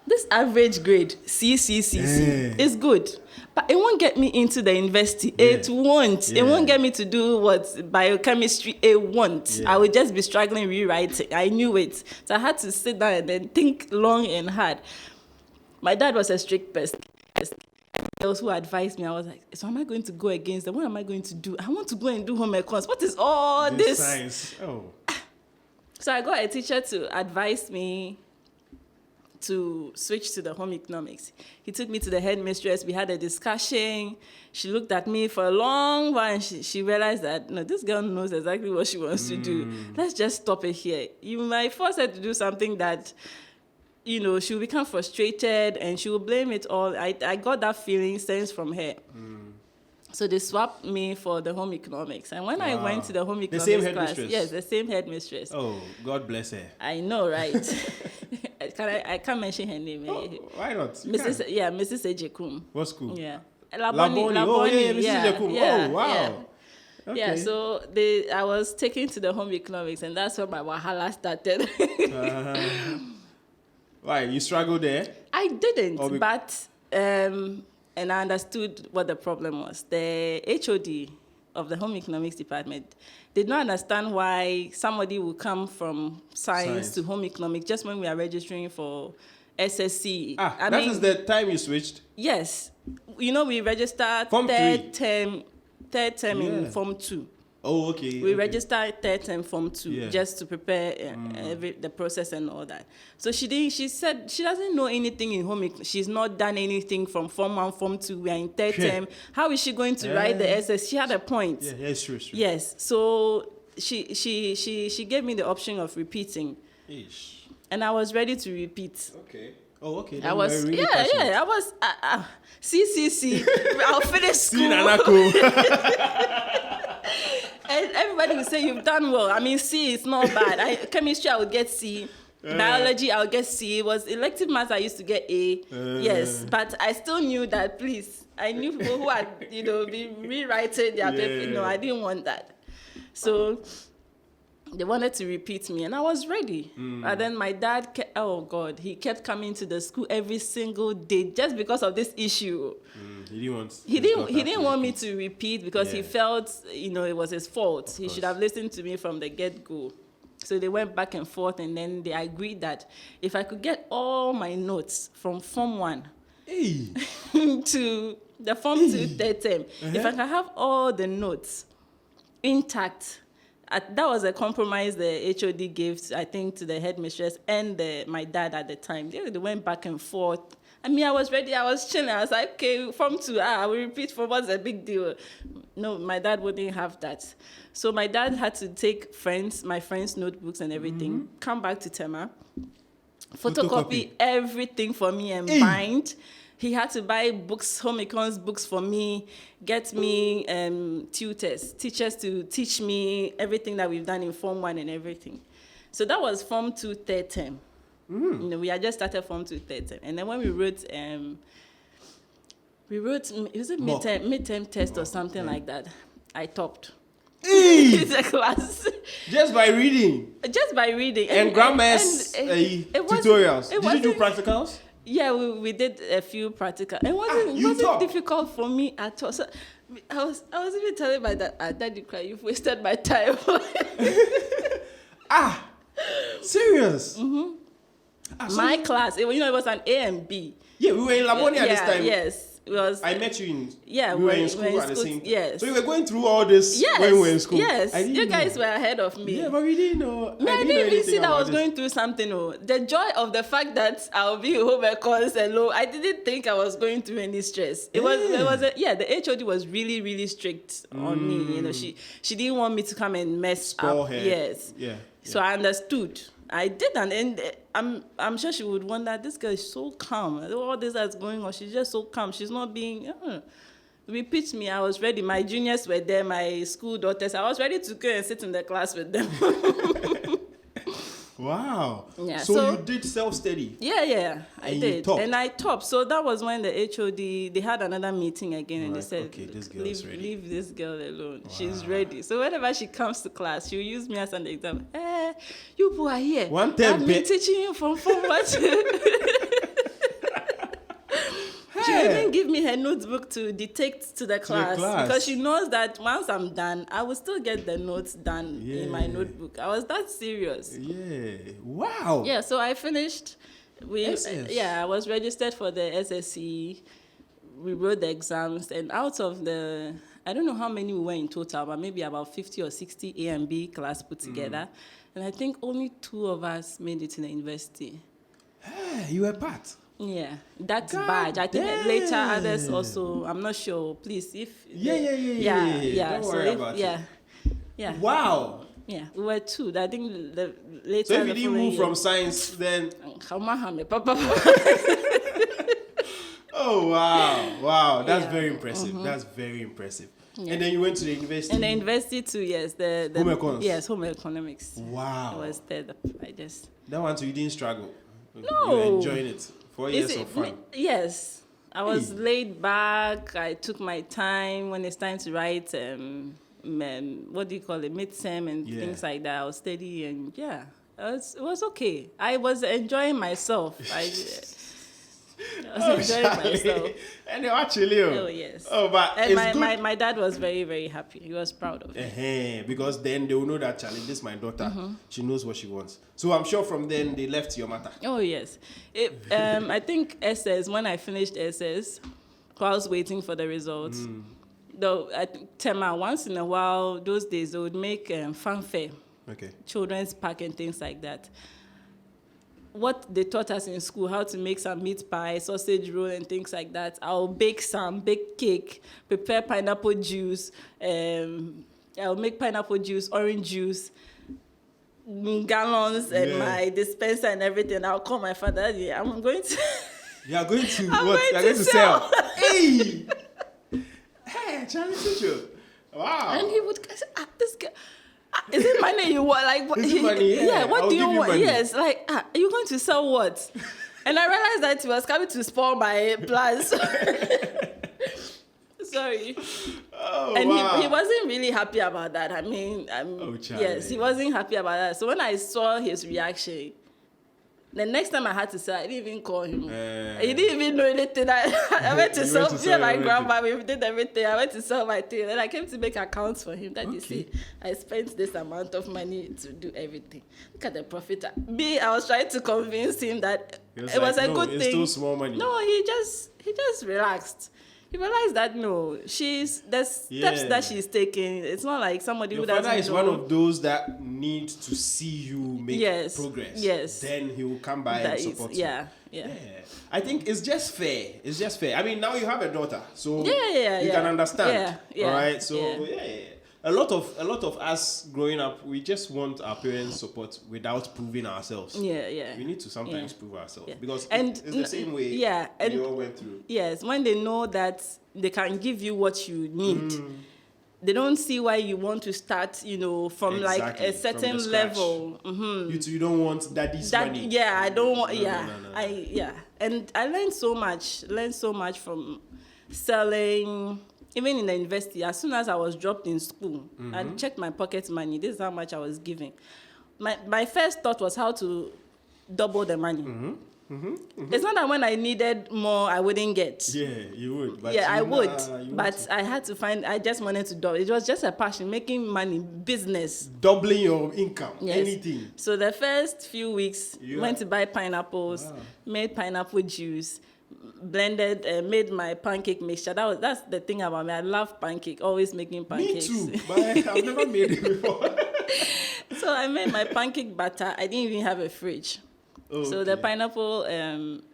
this average grade, CCCC, is good. But it won't get me into the university. Yeah. It won't. Yeah. It won't get me to do what biochemistry. It won't. Yeah. I would just be struggling rewriting. I knew it. So I had to sit down and then think long and hard. My dad was a strict person. Those who advised me, I was like, so am I going to go against them? What am I going to do? I want to go and do home econs. What is all this? Science. Oh. So I got a teacher to advise me to switch to the home economics. He took me to the headmistress. We had a discussion. She looked at me for a long while, and she realized that, no, this girl knows exactly what she wants to do. Let's just stop it here. You might force her to do something that, she'll become frustrated and she will blame it all. I got that feeling stems from her. So they swapped me for the home economics. And when I went to the home economics the same headmistress? Yes, the same headmistress. Oh, God bless her. I know, right? I can't mention her name. Oh, why not? Mrs. Adjei. What school? Yeah. Laboni. Oh, yeah, Mrs. Adjei. Yeah, oh, wow. Yeah. Okay. Yeah, so I was taken to the home economics, and that's where my wahala started. Why? You struggled there? I didn't, but... and I understood what the problem was. The HOD of the home economics department did not understand why somebody would come from science to home economics just when we are registering for SSC. That is the time you switched? Yes. We registered third term in Form 2. Oh, okay. We registered third term Form 2 just to prepare the process and all that. So she said she doesn't know anything in home. She's not done anything from Form 1, Form 2. We are in third term. How is she going to write the SS? She had a point. Yeah, it's true. Yes. So she gave me the option of repeating. Ish. And I was ready to repeat. Okay. Oh, okay. I was I was CCC. I'll finish school. And everybody would say, you've done well. I mean, C is not bad. Chemistry, I would get C. Biology, I would get C. It was elective maths, I used to get A. Yes, but I still knew that, please. I knew people who had, been rewriting their paper. No, I didn't want that. So they wanted to repeat me, and I was ready. And then my dad, he kept coming to the school every single day just because of this issue. He didn't want me to repeat because he felt, it was his fault. He should have listened to me from the get-go. So they went back and forth, and then they agreed that if I could get all my notes from Form 1 to the Form 2 third term, if I can have all the notes intact, that was a compromise the HOD gave, I think, to the headmistress and my dad at the time. They went back and forth. I mean, I was ready. I was chilling. I was like, okay, Form 2, I will repeat for what's a big deal. No, my dad wouldn't have that. So my dad had to take my friends' notebooks and everything, come back to Tema, photocopy everything for me and bind. He had to buy books, home econs books for me, get me teachers to teach me everything that we've done in Form 1 and everything. So that was Form 2 third term. We had just started Form 2 third term. And then when we wrote is it midterm test or something like that, I topped. The class. Just by reading? Just by reading. And grandma's tutorials. Did you do practicals? Yeah, we did a few practicals. It wasn't difficult for me at all. So I was even telling my dad, Daddy, you've wasted my time. Serious? My class, it was an A and B. Yeah, we were in Laboni at this time. Yes. I met you in. We were in school at the same time. Yes. So you were going through all this when we were in school. Yes. You guys were ahead of me. Yeah, but we didn't know. I didn't even see that I was going through something. The joy of the fact that I'll be home econs alone. I didn't think I was going through any stress. The HOD was really, really strict on me. She didn't want me to come and mess up. Yes. Yeah. So I understood. I did, and I'm sure she would wonder, this girl is so calm. All this that's going on, she's just so calm. She's not being... Repeat me, I was ready. My juniors were there, my school daughters. I was ready to go and sit in the class with them. Wow. Yeah, So, so- you did self-study. Yeah, I And you did. topped. And I topped. So that was when the HOD, they had another meeting again and they Right, said, okay, this girl is ready. leave this girl alone. She's ready. So whenever she comes to class, she'll use me as an example. You boy are here. One time, I've been teaching you from what? She will even give me her notebook to dictate to the class because she knows that once I'm done, I will still get the notes done in my notebook. I was that serious. Yeah. Wow. Yeah, so I finished. SS. I was registered for the SSC. We wrote the exams, and out of the, I don't know how many we were in total, but maybe about 50 or 60 A and B class put together. And I think only 2 of us made it to the university. Hey, you were part. Yeah, that's God badge. I think damn. later others also. I'm not sure. Please, if Yeah. Don't worry about it. Yeah. Wow. Yeah, we were 2. I think the later. So if you the didn't following move year- from science, then Papa. oh wow, that's Yeah. very impressive. That's very impressive. Yeah. And then you went to the university. And the university too, yes. The Home economics. Yes, home economics. Wow. I was there. I just. That one too, you didn't struggle. You No. were enjoying it. 4 years Is it- of fun. Yes, I was Hey. laid back. I took my time when it's time to write. What do you call it? Midterm and Yeah. things like that. I was steady and it was okay. I was enjoying myself. I was enjoying myself. And you're actually. Oh yes. Oh, but And it's good. my dad was very, very happy. He was proud of me. Because then they will know that Charlie, this is my daughter. She knows what she wants. So I'm sure from then they left your matter. Oh yes. I think SS, when I finished SS, while I was waiting for the results, though I think Tema, once in a while, those days they would make fanfare, Okay. children's park and things like that. What they taught us in school, how to make some meat pie, sausage roll and things like that. I'll bake cake, prepare pineapple juice, I'll make pineapple juice, orange juice, gallons and my dispenser and everything. I'll call my father. Yeah, I'm going to. You are going to I'm what? going You are to going to sell. Hey! Hey, Charlie Teacher. Wow. And he would say, this girl. Is it money you want? Like, what? Is it money? Yeah, what I'll do you give you want? money. Yes, like, are you going to sell what? And I realized that he was coming to spoil my plans. Sorry. Oh, And wow. he wasn't really happy about that. I mean, Charlie. yes, he wasn't happy about that. So when I saw his reaction, the next time I had to sell, I didn't even call him. He didn't even know anything. I went to You sell. went to sell My everything. grandma, we did everything. I went to sell my thing. Then I came to make accounts for him. That you see, I spent this amount of money to do everything. Look at the profit. I was trying to convince him that He was it was like, a "No, good it's thing. still small money." No, he just relaxed. He realized that no, the steps that she's taking. It's not like somebody Your who doesn't father is know. one of those that needs to see you make progress. Yes. Then he will come by and support you. Yeah. I think it's just fair. It's just fair. I mean, now you have a daughter, so you Yeah. can understand. Yeah. All right. So Yeah. a lot of us growing up, we just want our parents' support without proving ourselves. Yeah. We need to sometimes Yeah. prove ourselves Yeah. because And it's the same way and we all went through. yes, when they know that they can give you what you need, they don't see why you want to start, from like Exactly, a from certain the scratch. level. You don't want daddy's money. Yeah, I don't want. No. And I learned so much from selling. Even in the university, as soon as I was dropped in school, I checked my pocket money. This is how much I was giving. My first thought was how to double the money. It's not that when I needed more, I wouldn't get. Yeah, you would. But I would. you But want to. I had to I just wanted to double. It was just a passion, making money, business. Doubling your income, Yes. anything. So the first few weeks, You went are- to buy pineapples, Wow. made pineapple juice, blended, made my pancake mixture. That's the thing about me. I love pancake, always making pancakes. Me too, but I've never made it before. So I made my pancake batter. I didn't even have a fridge. So the pineapple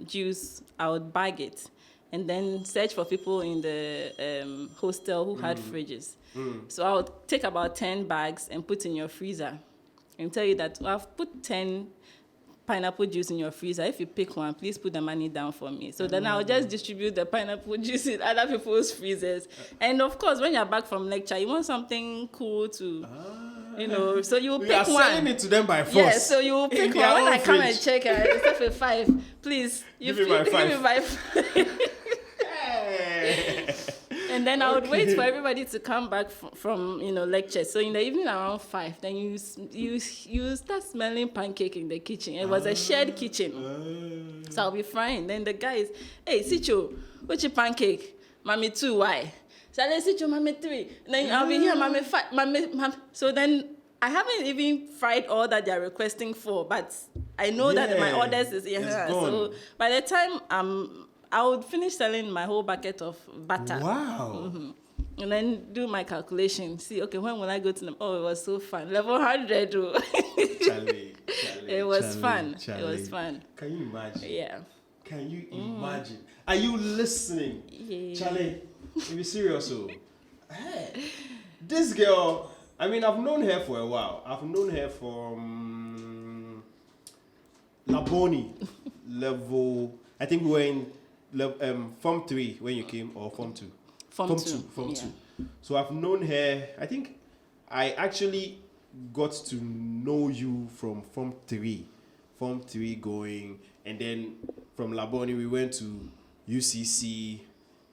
juice, I would bag it and then search for people in the hostel who had fridges. So I would take about 10 bags and put in your freezer and tell you that I've put 10 pineapple juice in your freezer. If you pick one, please put the money down for me. So then I'll just distribute the pineapple juice in other people's freezers. And of course, when you're back from lecture, you want something cool to... So you We pick are selling one. it to them by force. Yeah, so you pick In one. their When own I come and fridge. check, it's for 5. Please, Give me my 5. Give me my 5. And then I would wait for everybody to come back from lectures. So in the evening around 5, then you start smelling pancake in the kitchen. It was a shared kitchen, so I'll be frying. Then the guys, hey Sitso, what's your pancake? Mommy 2, why? So I say Sitso, mommy 3. And then I'll be here, mommy 5, mommy. So then I haven't even fried all that they're requesting for, but I know that my orders is here. So by the time I would finish selling my whole bucket of butter. Wow. Mm-hmm. And then do my calculation. See, okay, when will I go to them? Oh, it was so fun. Level 100. Charlie, it was fun. Charlie. It was fun. Can you imagine? Yeah. Can you imagine? Are you listening? Yeah. Charlie, be serious. Hey, this girl, I mean, I've known her for a while. I've known her from Laboni level. I think we were in Form 3 when you came, or Form 2? Form 2. So I've known her, I think I actually got to know you from Form 3 going, and then from Laboni we went to UCC,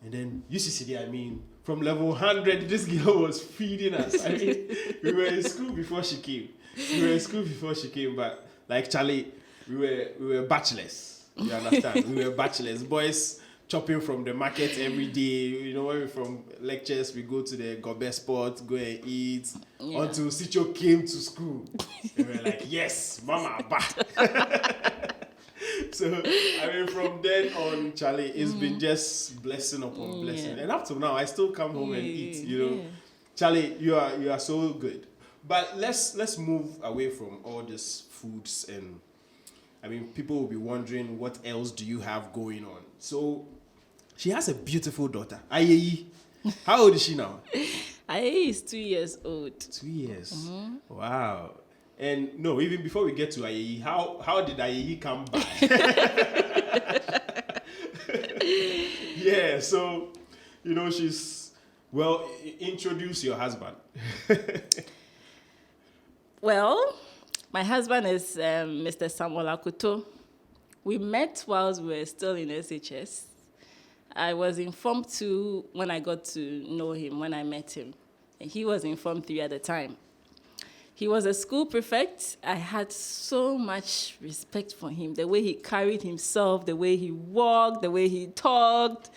and then UCC, I mean, from level 100, this girl was feeding us. I mean, we were in school before she came. But like Charlie, we were bachelors. You understand? We were bachelors, boys chopping from the market every day. When we're from lectures, we go to the gobe spot, go and eat. Yeah. Until Sitso came to school, and we're like, yes, mama, ba. So I mean, from then on, Charlie, it's been just blessing upon blessing, and up to now, I still come home and eat. Charlie, you are so good. But let's move away from all these foods, and I mean, people will be wondering, what else do you have going on? So, she has a beautiful daughter, Adjei. How old is she now? Adjei is 2 years old. 2 years. Mm-hmm. Wow. And no, even before we get to Adjei, how did Adjei come by? Yeah, so, she's, well, introduce your husband. Well, my husband is Mr. Sitso Akoto. We met whilst we were still in SHS. I was in Form 2 when I got to know him, when I met him. And he was in Form 3 at the time. He was a school prefect. I had so much respect for him, the way he carried himself, the way he walked, the way he talked.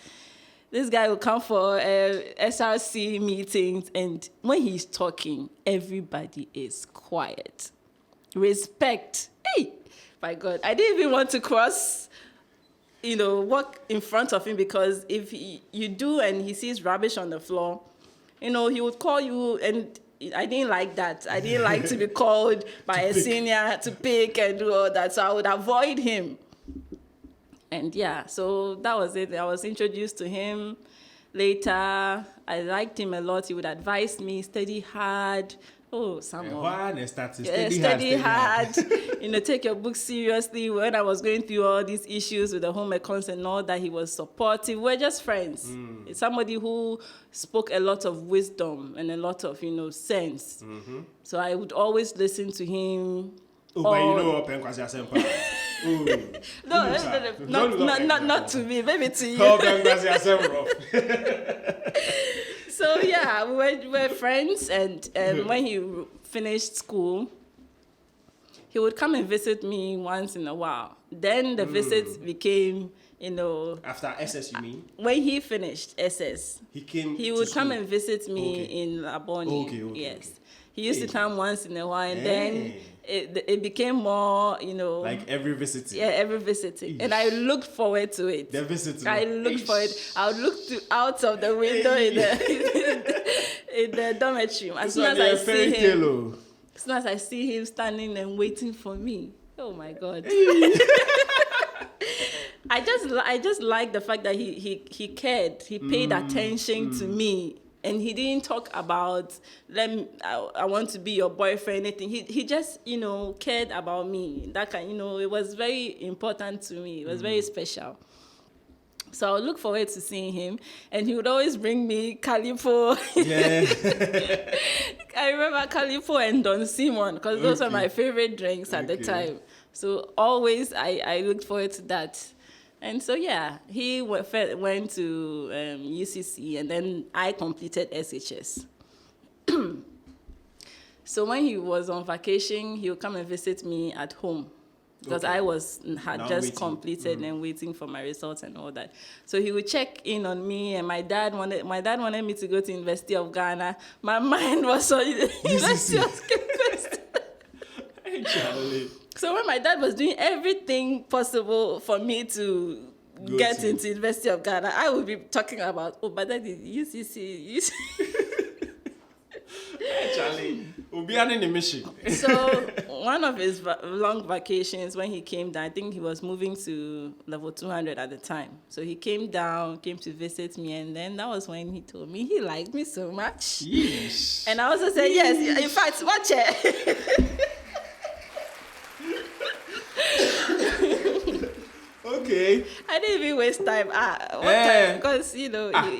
This guy will come for SRC meetings, and when he's talking, everybody is quiet. Respect. Hey, my God. I didn't even want to walk in front of him, because if you do and he sees rubbish on the floor, he would call you, and I didn't like that. I didn't like to be called by a senior to pick and do all that, so I would avoid him. And yeah, so that was it. I was introduced to him later. I liked him a lot. He would advise me, study hard. Oh, someone. Study hard. Take your book seriously. When I was going through all these issues with the home econs and all that, he was supportive. We're just friends. It's somebody who spoke a lot of wisdom and a lot of, sense. Mm-hmm. So I would always listen to him. Oh, but you know what Penkwasi Asempa? No, not to me, maybe to you. So yeah, we were friends, and when he finished school, he would come and visit me once in a while. Then the visits became, After SS, you mean? When he finished SS, he would come and visit me in Laboni. Okay. Yes. He used to come once in a while, and then it became more, like every visiting. Yeah, every visiting. Eesh. And I looked forward to it. The visiting. I looked for it. I would look out of the window in the dormitory. As soon as I see him standing and waiting for me. Oh my God. I just like the fact that he cared. He paid attention to me. And he didn't talk about, I want to be your boyfriend, anything. He just, cared about me. That kind, it was very important to me. It was very special. So I would look forward to seeing him. And he would always bring me calipo. Yeah. I remember Calipo and Don Simon because those were my favorite drinks at the time. So always I looked forward to that. And so, yeah, he went to UCC, and then I completed SHS. So when he was on vacation, he would come and visit me at home because I had just completed and waiting for my results and all that. So he would check in on me, and my dad wanted me to go to University of Ghana. My mind was on University of Cape Coast. Hey, Charlie. So when my dad was doing everything possible for me to get into University of Ghana, I would be talking about, but that is UCC. Hey, Charlie. We'll be on the mission. So one of his long vacations, when he came down, I think he was moving to level 200 at the time. So he came to visit me, and then that was when he told me he liked me so much. Yes. And I also said, yes, in fact, watch it. Okay. I didn't even waste time. Time? Because he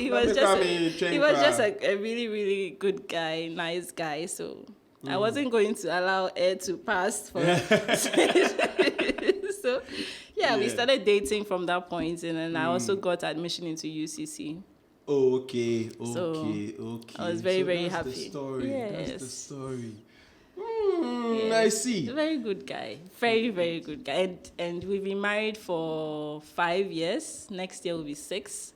was just a really, really good guy, nice guy. So I wasn't going to allow air to pass. So we started dating from that point, and then I also got admission into UCC. Okay. I was very, very happy. The story. Yes. That's the story. Yes. I see. Very good guy. Very, very good guy. And we've been married for 5 years. Next year will be 6.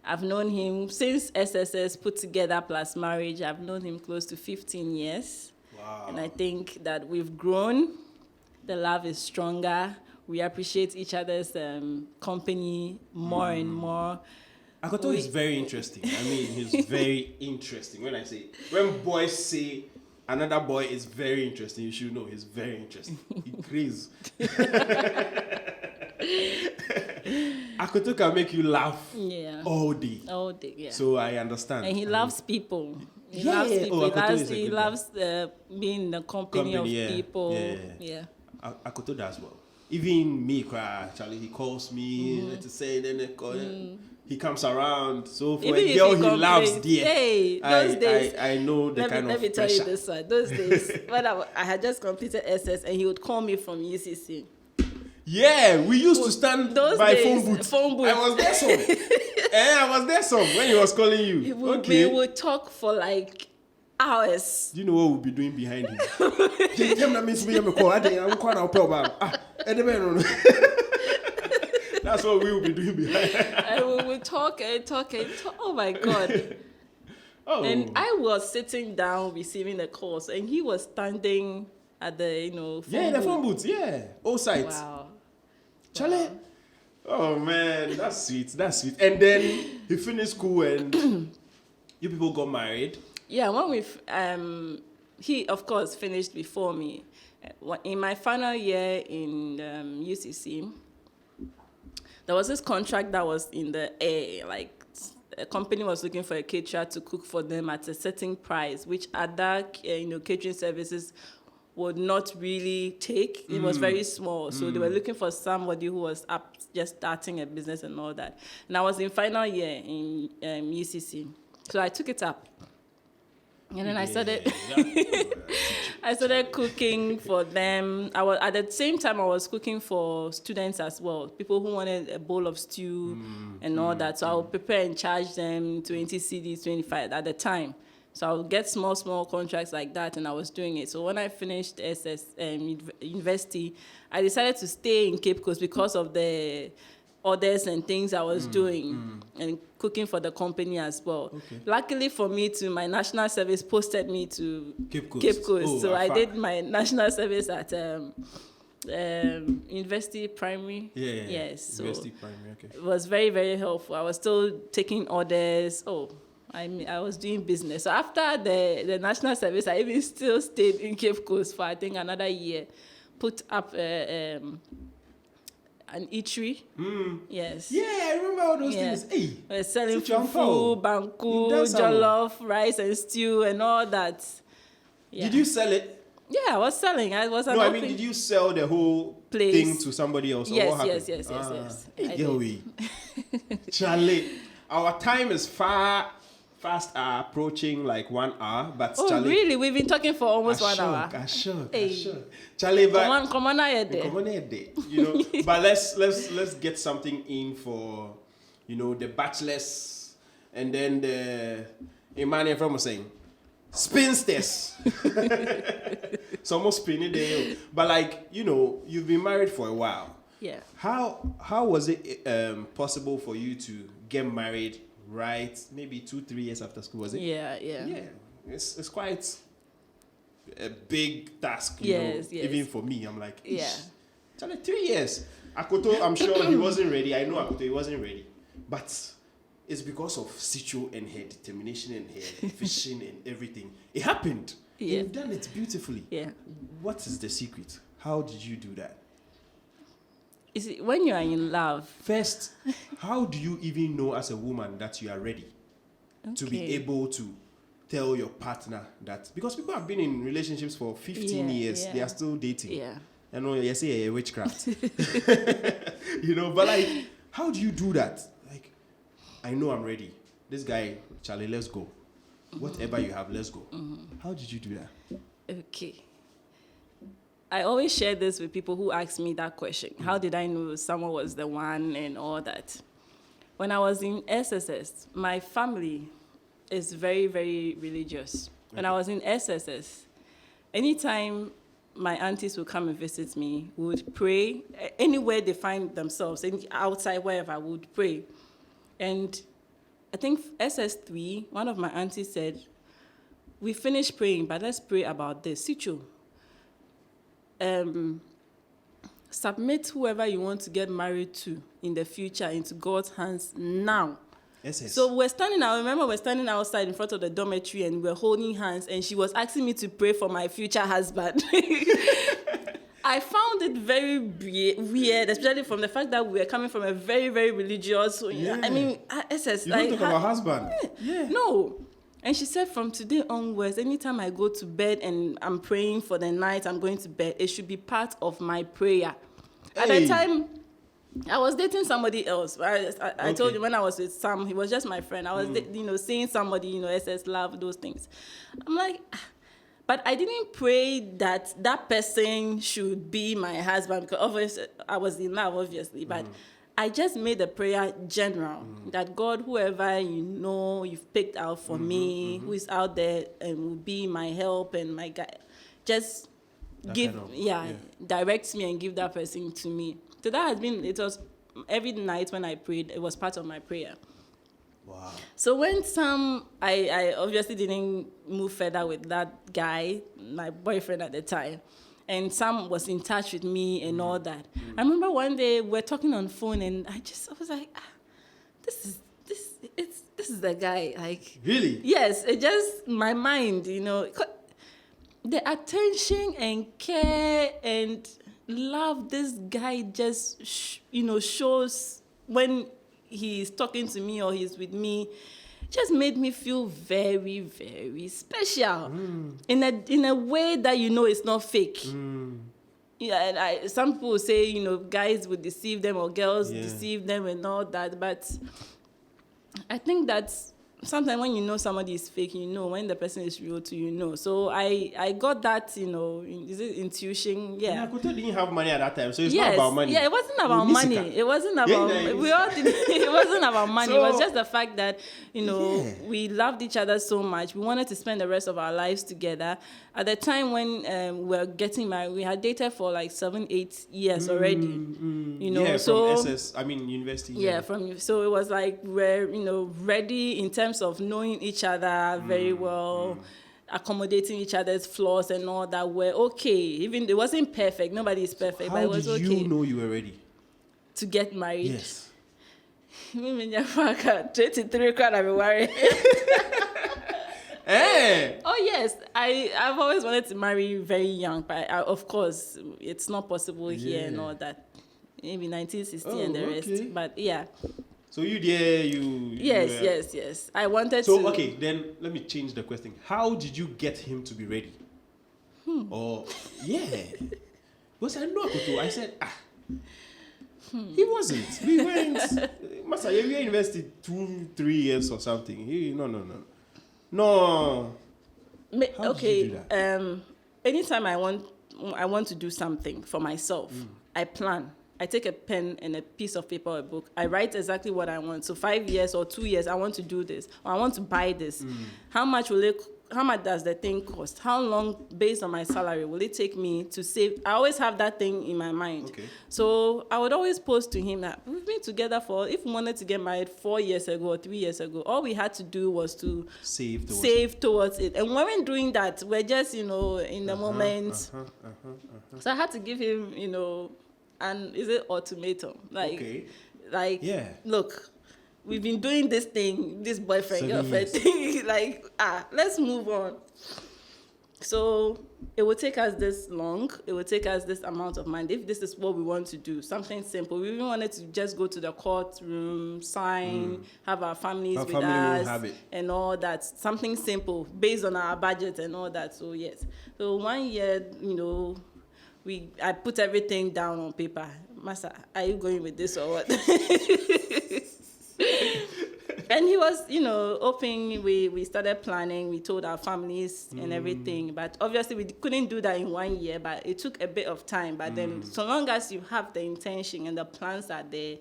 I've known him since SSS put together plus marriage. I've known him close to 15 years. Wow. And I think that we've grown. The love is stronger. We appreciate each other's company more and more. Akoto is very interesting. I mean, he's very interesting. When boys say another boy is very interesting, you should know he's very interesting. He crazy. Akoto can make you laugh all day. All day, yeah. So I understand. And he loves people. He loves being in the company of people. Yeah. Akoto does well. Even me, Charlie, he calls me to say, then he comes around. So for a girl he loves, those days, I know the kind of Let me tell pressure. you this one. Those days, when I had just completed SS, and he would call me from UCC. Yeah, we used to stand by phone booth. I was there some. When he was calling you. We would talk for like hours. Do you know what we'll be doing behind him? That's what we will be doing behind him. And we would talk and talk and talk. Oh my God. Oh. And I was sitting down receiving the calls, and he was standing at the, phone the phone booth. Yeah, all sides. Wow. Charlie. Wow. Oh man, that's sweet. And then he finished school, and you people got married. Yeah, when he of course finished before me. In my final year in UCC, there was this contract that was in the air, like a company was looking for a caterer to cook for them at a certain price, which other catering services would not really take. It was very small, so they were looking for somebody who was up just starting a business and all that. And I was in final year in UCC, so I took it up. And then I started cooking for them. At the same time I was cooking for students as well, people who wanted a bowl of stew and all that. So I would prepare and charge them 20 cedis, 25 at the time. So I would get small contracts like that, and I was doing it. So when I finished university, I decided to stay in Cape Coast because of the orders and things I was doing and cooking for the company as well. Okay. Luckily for me, my national service posted me to Cape Coast. Oh, so I did my national service at University Primary. Yeah. Yes. So University Primary, okay. It was very, very helpful. I was still taking orders. I was doing business. So after the national service, I even still stayed in Cape Coast for I think another year. Put up an eatery. Yes. Yeah, I remember all those things. Hey, we're selling fufu, banku, jollof, rice and stew and all that. Yeah. Did you sell it? Yeah, I was selling. Did you sell the whole thing to somebody else? Yes, or what yes. Hey, Charlie, our time is far fast are approaching like 1 hour, but Oh, Charlie, really? We've been talking for almost 1 hour. I sure. Hey. Charlie, but Come on, there. come on, you know. But let's get something in for, you know, the bachelors, and then the Emmanuel from saying spinsters. So almost spinning there, but like, you know, you've been married for a while. Yeah. How was it possible for you to get married? Right, maybe 2-3 years after school, was it? Yeah. It's quite a big task, Yes. Even for me, I'm like, Yeah. Charlie, 3 years. Akoto, I'm sure he wasn't ready. I know Akoto, he wasn't ready, but it's because of Sitso and her determination and her fishing and everything. It happened. Yeah. You've done it beautifully. Yeah. What is the secret? How did you do that? You see, when you are in love, First, how do you even know as a woman that you are ready to be able to tell your partner that? Because people have been in relationships for 15 years, they are still dating. Yeah. I know you say witchcraft. You know, but like, how do you do that? Like, I know I'm ready. This guy, Charlie, let's go. Whatever you have, let's go. How did you do that? Okay. I always share this with people who ask me that question. How did I know someone was the one and all that? When I was in SSS, my family is very, very religious. When I was in SSS, anytime my aunties would come and visit me, we would pray. Anywhere they find themselves, outside, wherever, we would pray. And I think SS3, one of my aunties said, we finished praying, but let's pray about this. Sitso, submit whoever you want to get married to in the future into God's hands now. Yes. So I remember we're standing outside in front of the dormitory and we're holding hands, and she was asking me to pray for my future husband. I found it very weird, especially from the fact that we were coming from a very, very religious. Yeah. I mean, SS. You don't talk about husband. Yeah. No. And she said, from today onwards, anytime I go to bed and I'm praying for the night, I'm going to bed, it should be part of my prayer. At the time, I was dating somebody else. I told you when I was with Sam, he was just my friend. I was, seeing somebody, SS love, those things. I'm like, but I didn't pray that that person should be my husband, because obviously I was in love, obviously, but I just made the prayer general that God, whoever you've picked out for me, who is out there and will be my help and my guide, just direct me and give that person to me. So that has been, it was every night when I prayed, it was part of my prayer. Wow. So when I obviously didn't move further with that guy, my boyfriend at the time, and Sam was in touch with me and all that. I remember one day we're talking on phone, and I was like, this is the guy. Like, really? Yes, it just my mind, the attention and care and love this guy just shows when he's talking to me or he's with me. Just made me feel very, very special in a way that it's not fake. Yeah, and some people say guys would deceive them or girls deceive them and all that, but I think that's sometimes when somebody is fake, when the person is real to So I got that, is it intuition? Yeah. Akoto didn't have money at that time, so it's not about money. Yeah, it wasn't about money. It wasn't about it wasn't about money. So, it was just the fact that, we loved each other so much. We wanted to spend the rest of our lives together. At the time when we were getting married, we had dated for like 7-8 years already. Yeah, so from university. Yeah, so it was like we're, ready in terms of knowing each other very well, accommodating each other's flaws and all that. We're okay. Even it wasn't perfect. Nobody is perfect, but it was okay. How did you know you were ready to get married? Yes. 23 crowd, I'm worried. Hey. Oh yes, I've always wanted to marry very young, but of course it's not possible here and all that. Maybe 1960 and the rest, but yeah. So you there, Yes. I wanted to. So okay, then let me change the question. How did you get him to be ready? Or because I know Akoto. I said He wasn't. We went. Master, we were university 2-3 years or something. No. How did you do that? Anytime I want to do something for myself, I plan. I take a pen and a piece of paper or a book. I write exactly what I want. So 5 years or 2 years, I want to do this, or I want to buy this. How much does the thing cost? How long, based on my salary, will it take me to save? I always have that thing in my mind. Okay. So I would always post to him that we've been together if we wanted to get married 4 years ago or 3 years ago, all we had to do was to save towards it. And when we're doing that, we're just, in the moment. So I had to give him, and is it ultimatum? Look, we've been doing this thing, this boyfriend, girlfriend thing, let's move on. So it will take us this long, it will take us this amount of money. If this is what we want to do, something simple. We even wanted to just go to the courtroom, sign, have our families with us, and all that. Something simple, based on our budget and all that. So yes. So 1 year, I put everything down on paper. Master, are you going with this or what? And he was, open. We started planning. We told our families and everything. But obviously, we couldn't do that in 1 year. But it took a bit of time. But then, so long as you have the intention and the plans are there,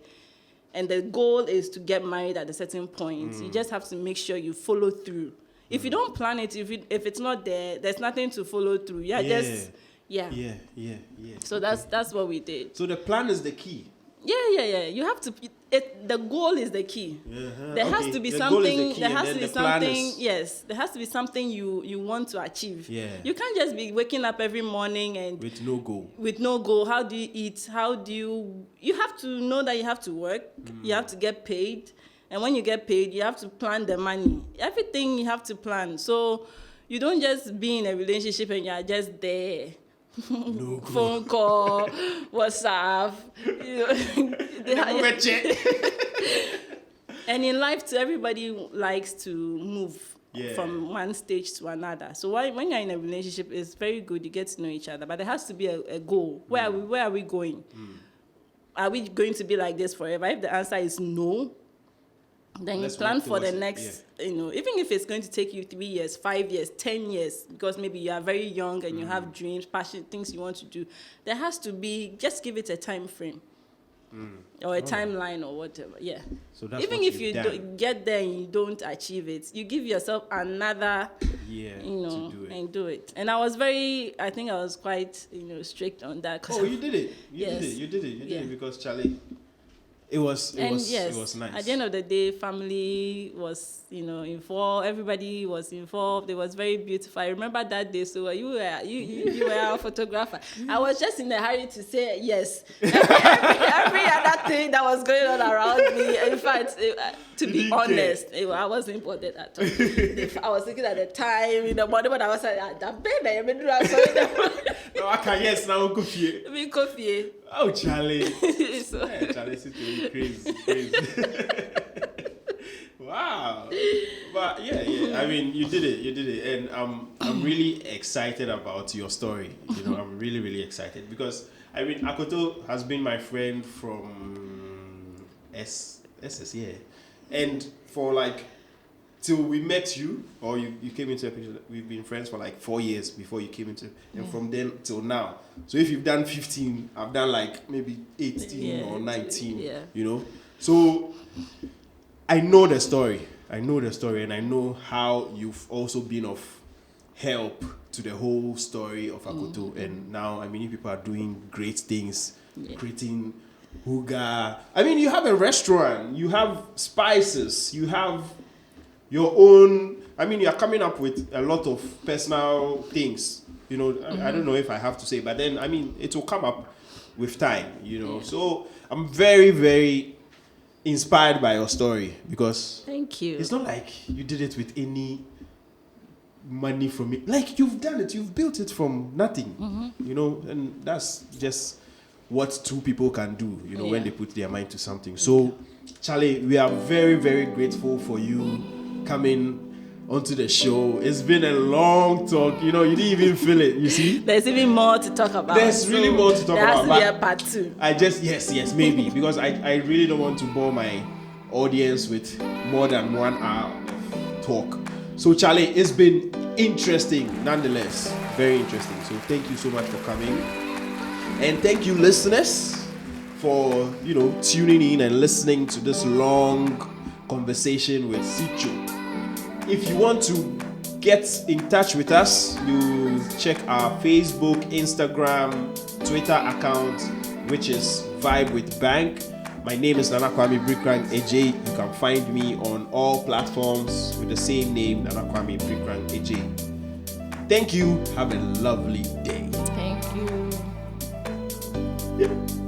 and the goal is to get married at a certain point, you just have to make sure you follow through. If you don't plan it, if it's not there, there's nothing to follow through. Yeah. So that's what we did. So the plan is the key. Yeah. You have to. The goal is the key. There has to be something. There has to be something. Yes, there has to be something you want to achieve. Yeah. You can't just be waking up every morning and with no goal. With no goal. How do you eat? How do you? You have to know that you have to work. You have to get paid, and when you get paid, you have to plan the money. Everything you have to plan. So you don't just be in a relationship and you're just there. No phone call, WhatsApp. And in life, too, everybody likes to move from one stage to another. So when you're in a relationship, it's very good. You get to know each other, but there has to be a goal. Where are we going? Are we going to be like this forever? If the answer is no, then you plan for the next, even if it's going to take you 3 years, 5 years, 10 years, because maybe you are very young and you have dreams, passion, things you want to do. There has to be, just give it a time frame or a timeline or whatever. Yeah. So that's even if you get there and you don't achieve it, you give yourself another year to do it. And I think I was quite, strict on that. Oh, you did it. You did it because Charlie. It was nice. At the end of the day, family was, involved. Everybody was involved. It was very beautiful. I remember that day. So you were our photographer. I was just in a hurry to say yes. Every other thing that was going on around me. In fact, to be honest, I wasn't important at all. I was thinking at the time in the morning when I was like, "That baby, I'm doing something." No, I can yes now coffee. Me coffee. Oh, Charlie. Charlie, it's crazy. Wow. But yeah. I mean, you did it. And I'm really excited about your story. I'm really, really excited because, I mean, Akoto has been my friend from SS, yeah. And for till we met you, or you came into a picture, we've been friends for 4 years before you came into, and from then till now. So if you've done 15, I've done maybe 18 or 19, So I know the story, and I know how you've also been of help to the whole story of Akoto. And now, I mean, people are doing great things, creating huga. I mean, you have a restaurant, you have spices, you have your own. I mean, you're coming up with a lot of personal things. I don't know if I have to say, but then, I mean, it will come up with time, So I'm very, very inspired by your story because thank you. It's not like you did it with any money from it. You've done it, you've built it from nothing, and that's just what two people can do, when they put their mind to something. So, Charlie, we are very, very grateful for you coming onto the show. It's been a long talk. You didn't even feel it. You see? There's even more to talk about. There's really more to talk about. There has to be a part 2. I just yes, maybe, because I really don't want to bore my audience with more than 1 hour of talk. So Charlie, it's been interesting nonetheless. Very interesting. So thank you so much for coming. And thank you, listeners, for tuning in and listening to this long conversation with Sitso. If you want to get in touch with us, you check our Facebook, Instagram, Twitter account, which is Vibe with Bank. My name is Kwame Birikorang Adjei. You can find me on all platforms with the same name, Kwame Birikorang Adjei. Thank you. Have a lovely day. Thank you. Yeah.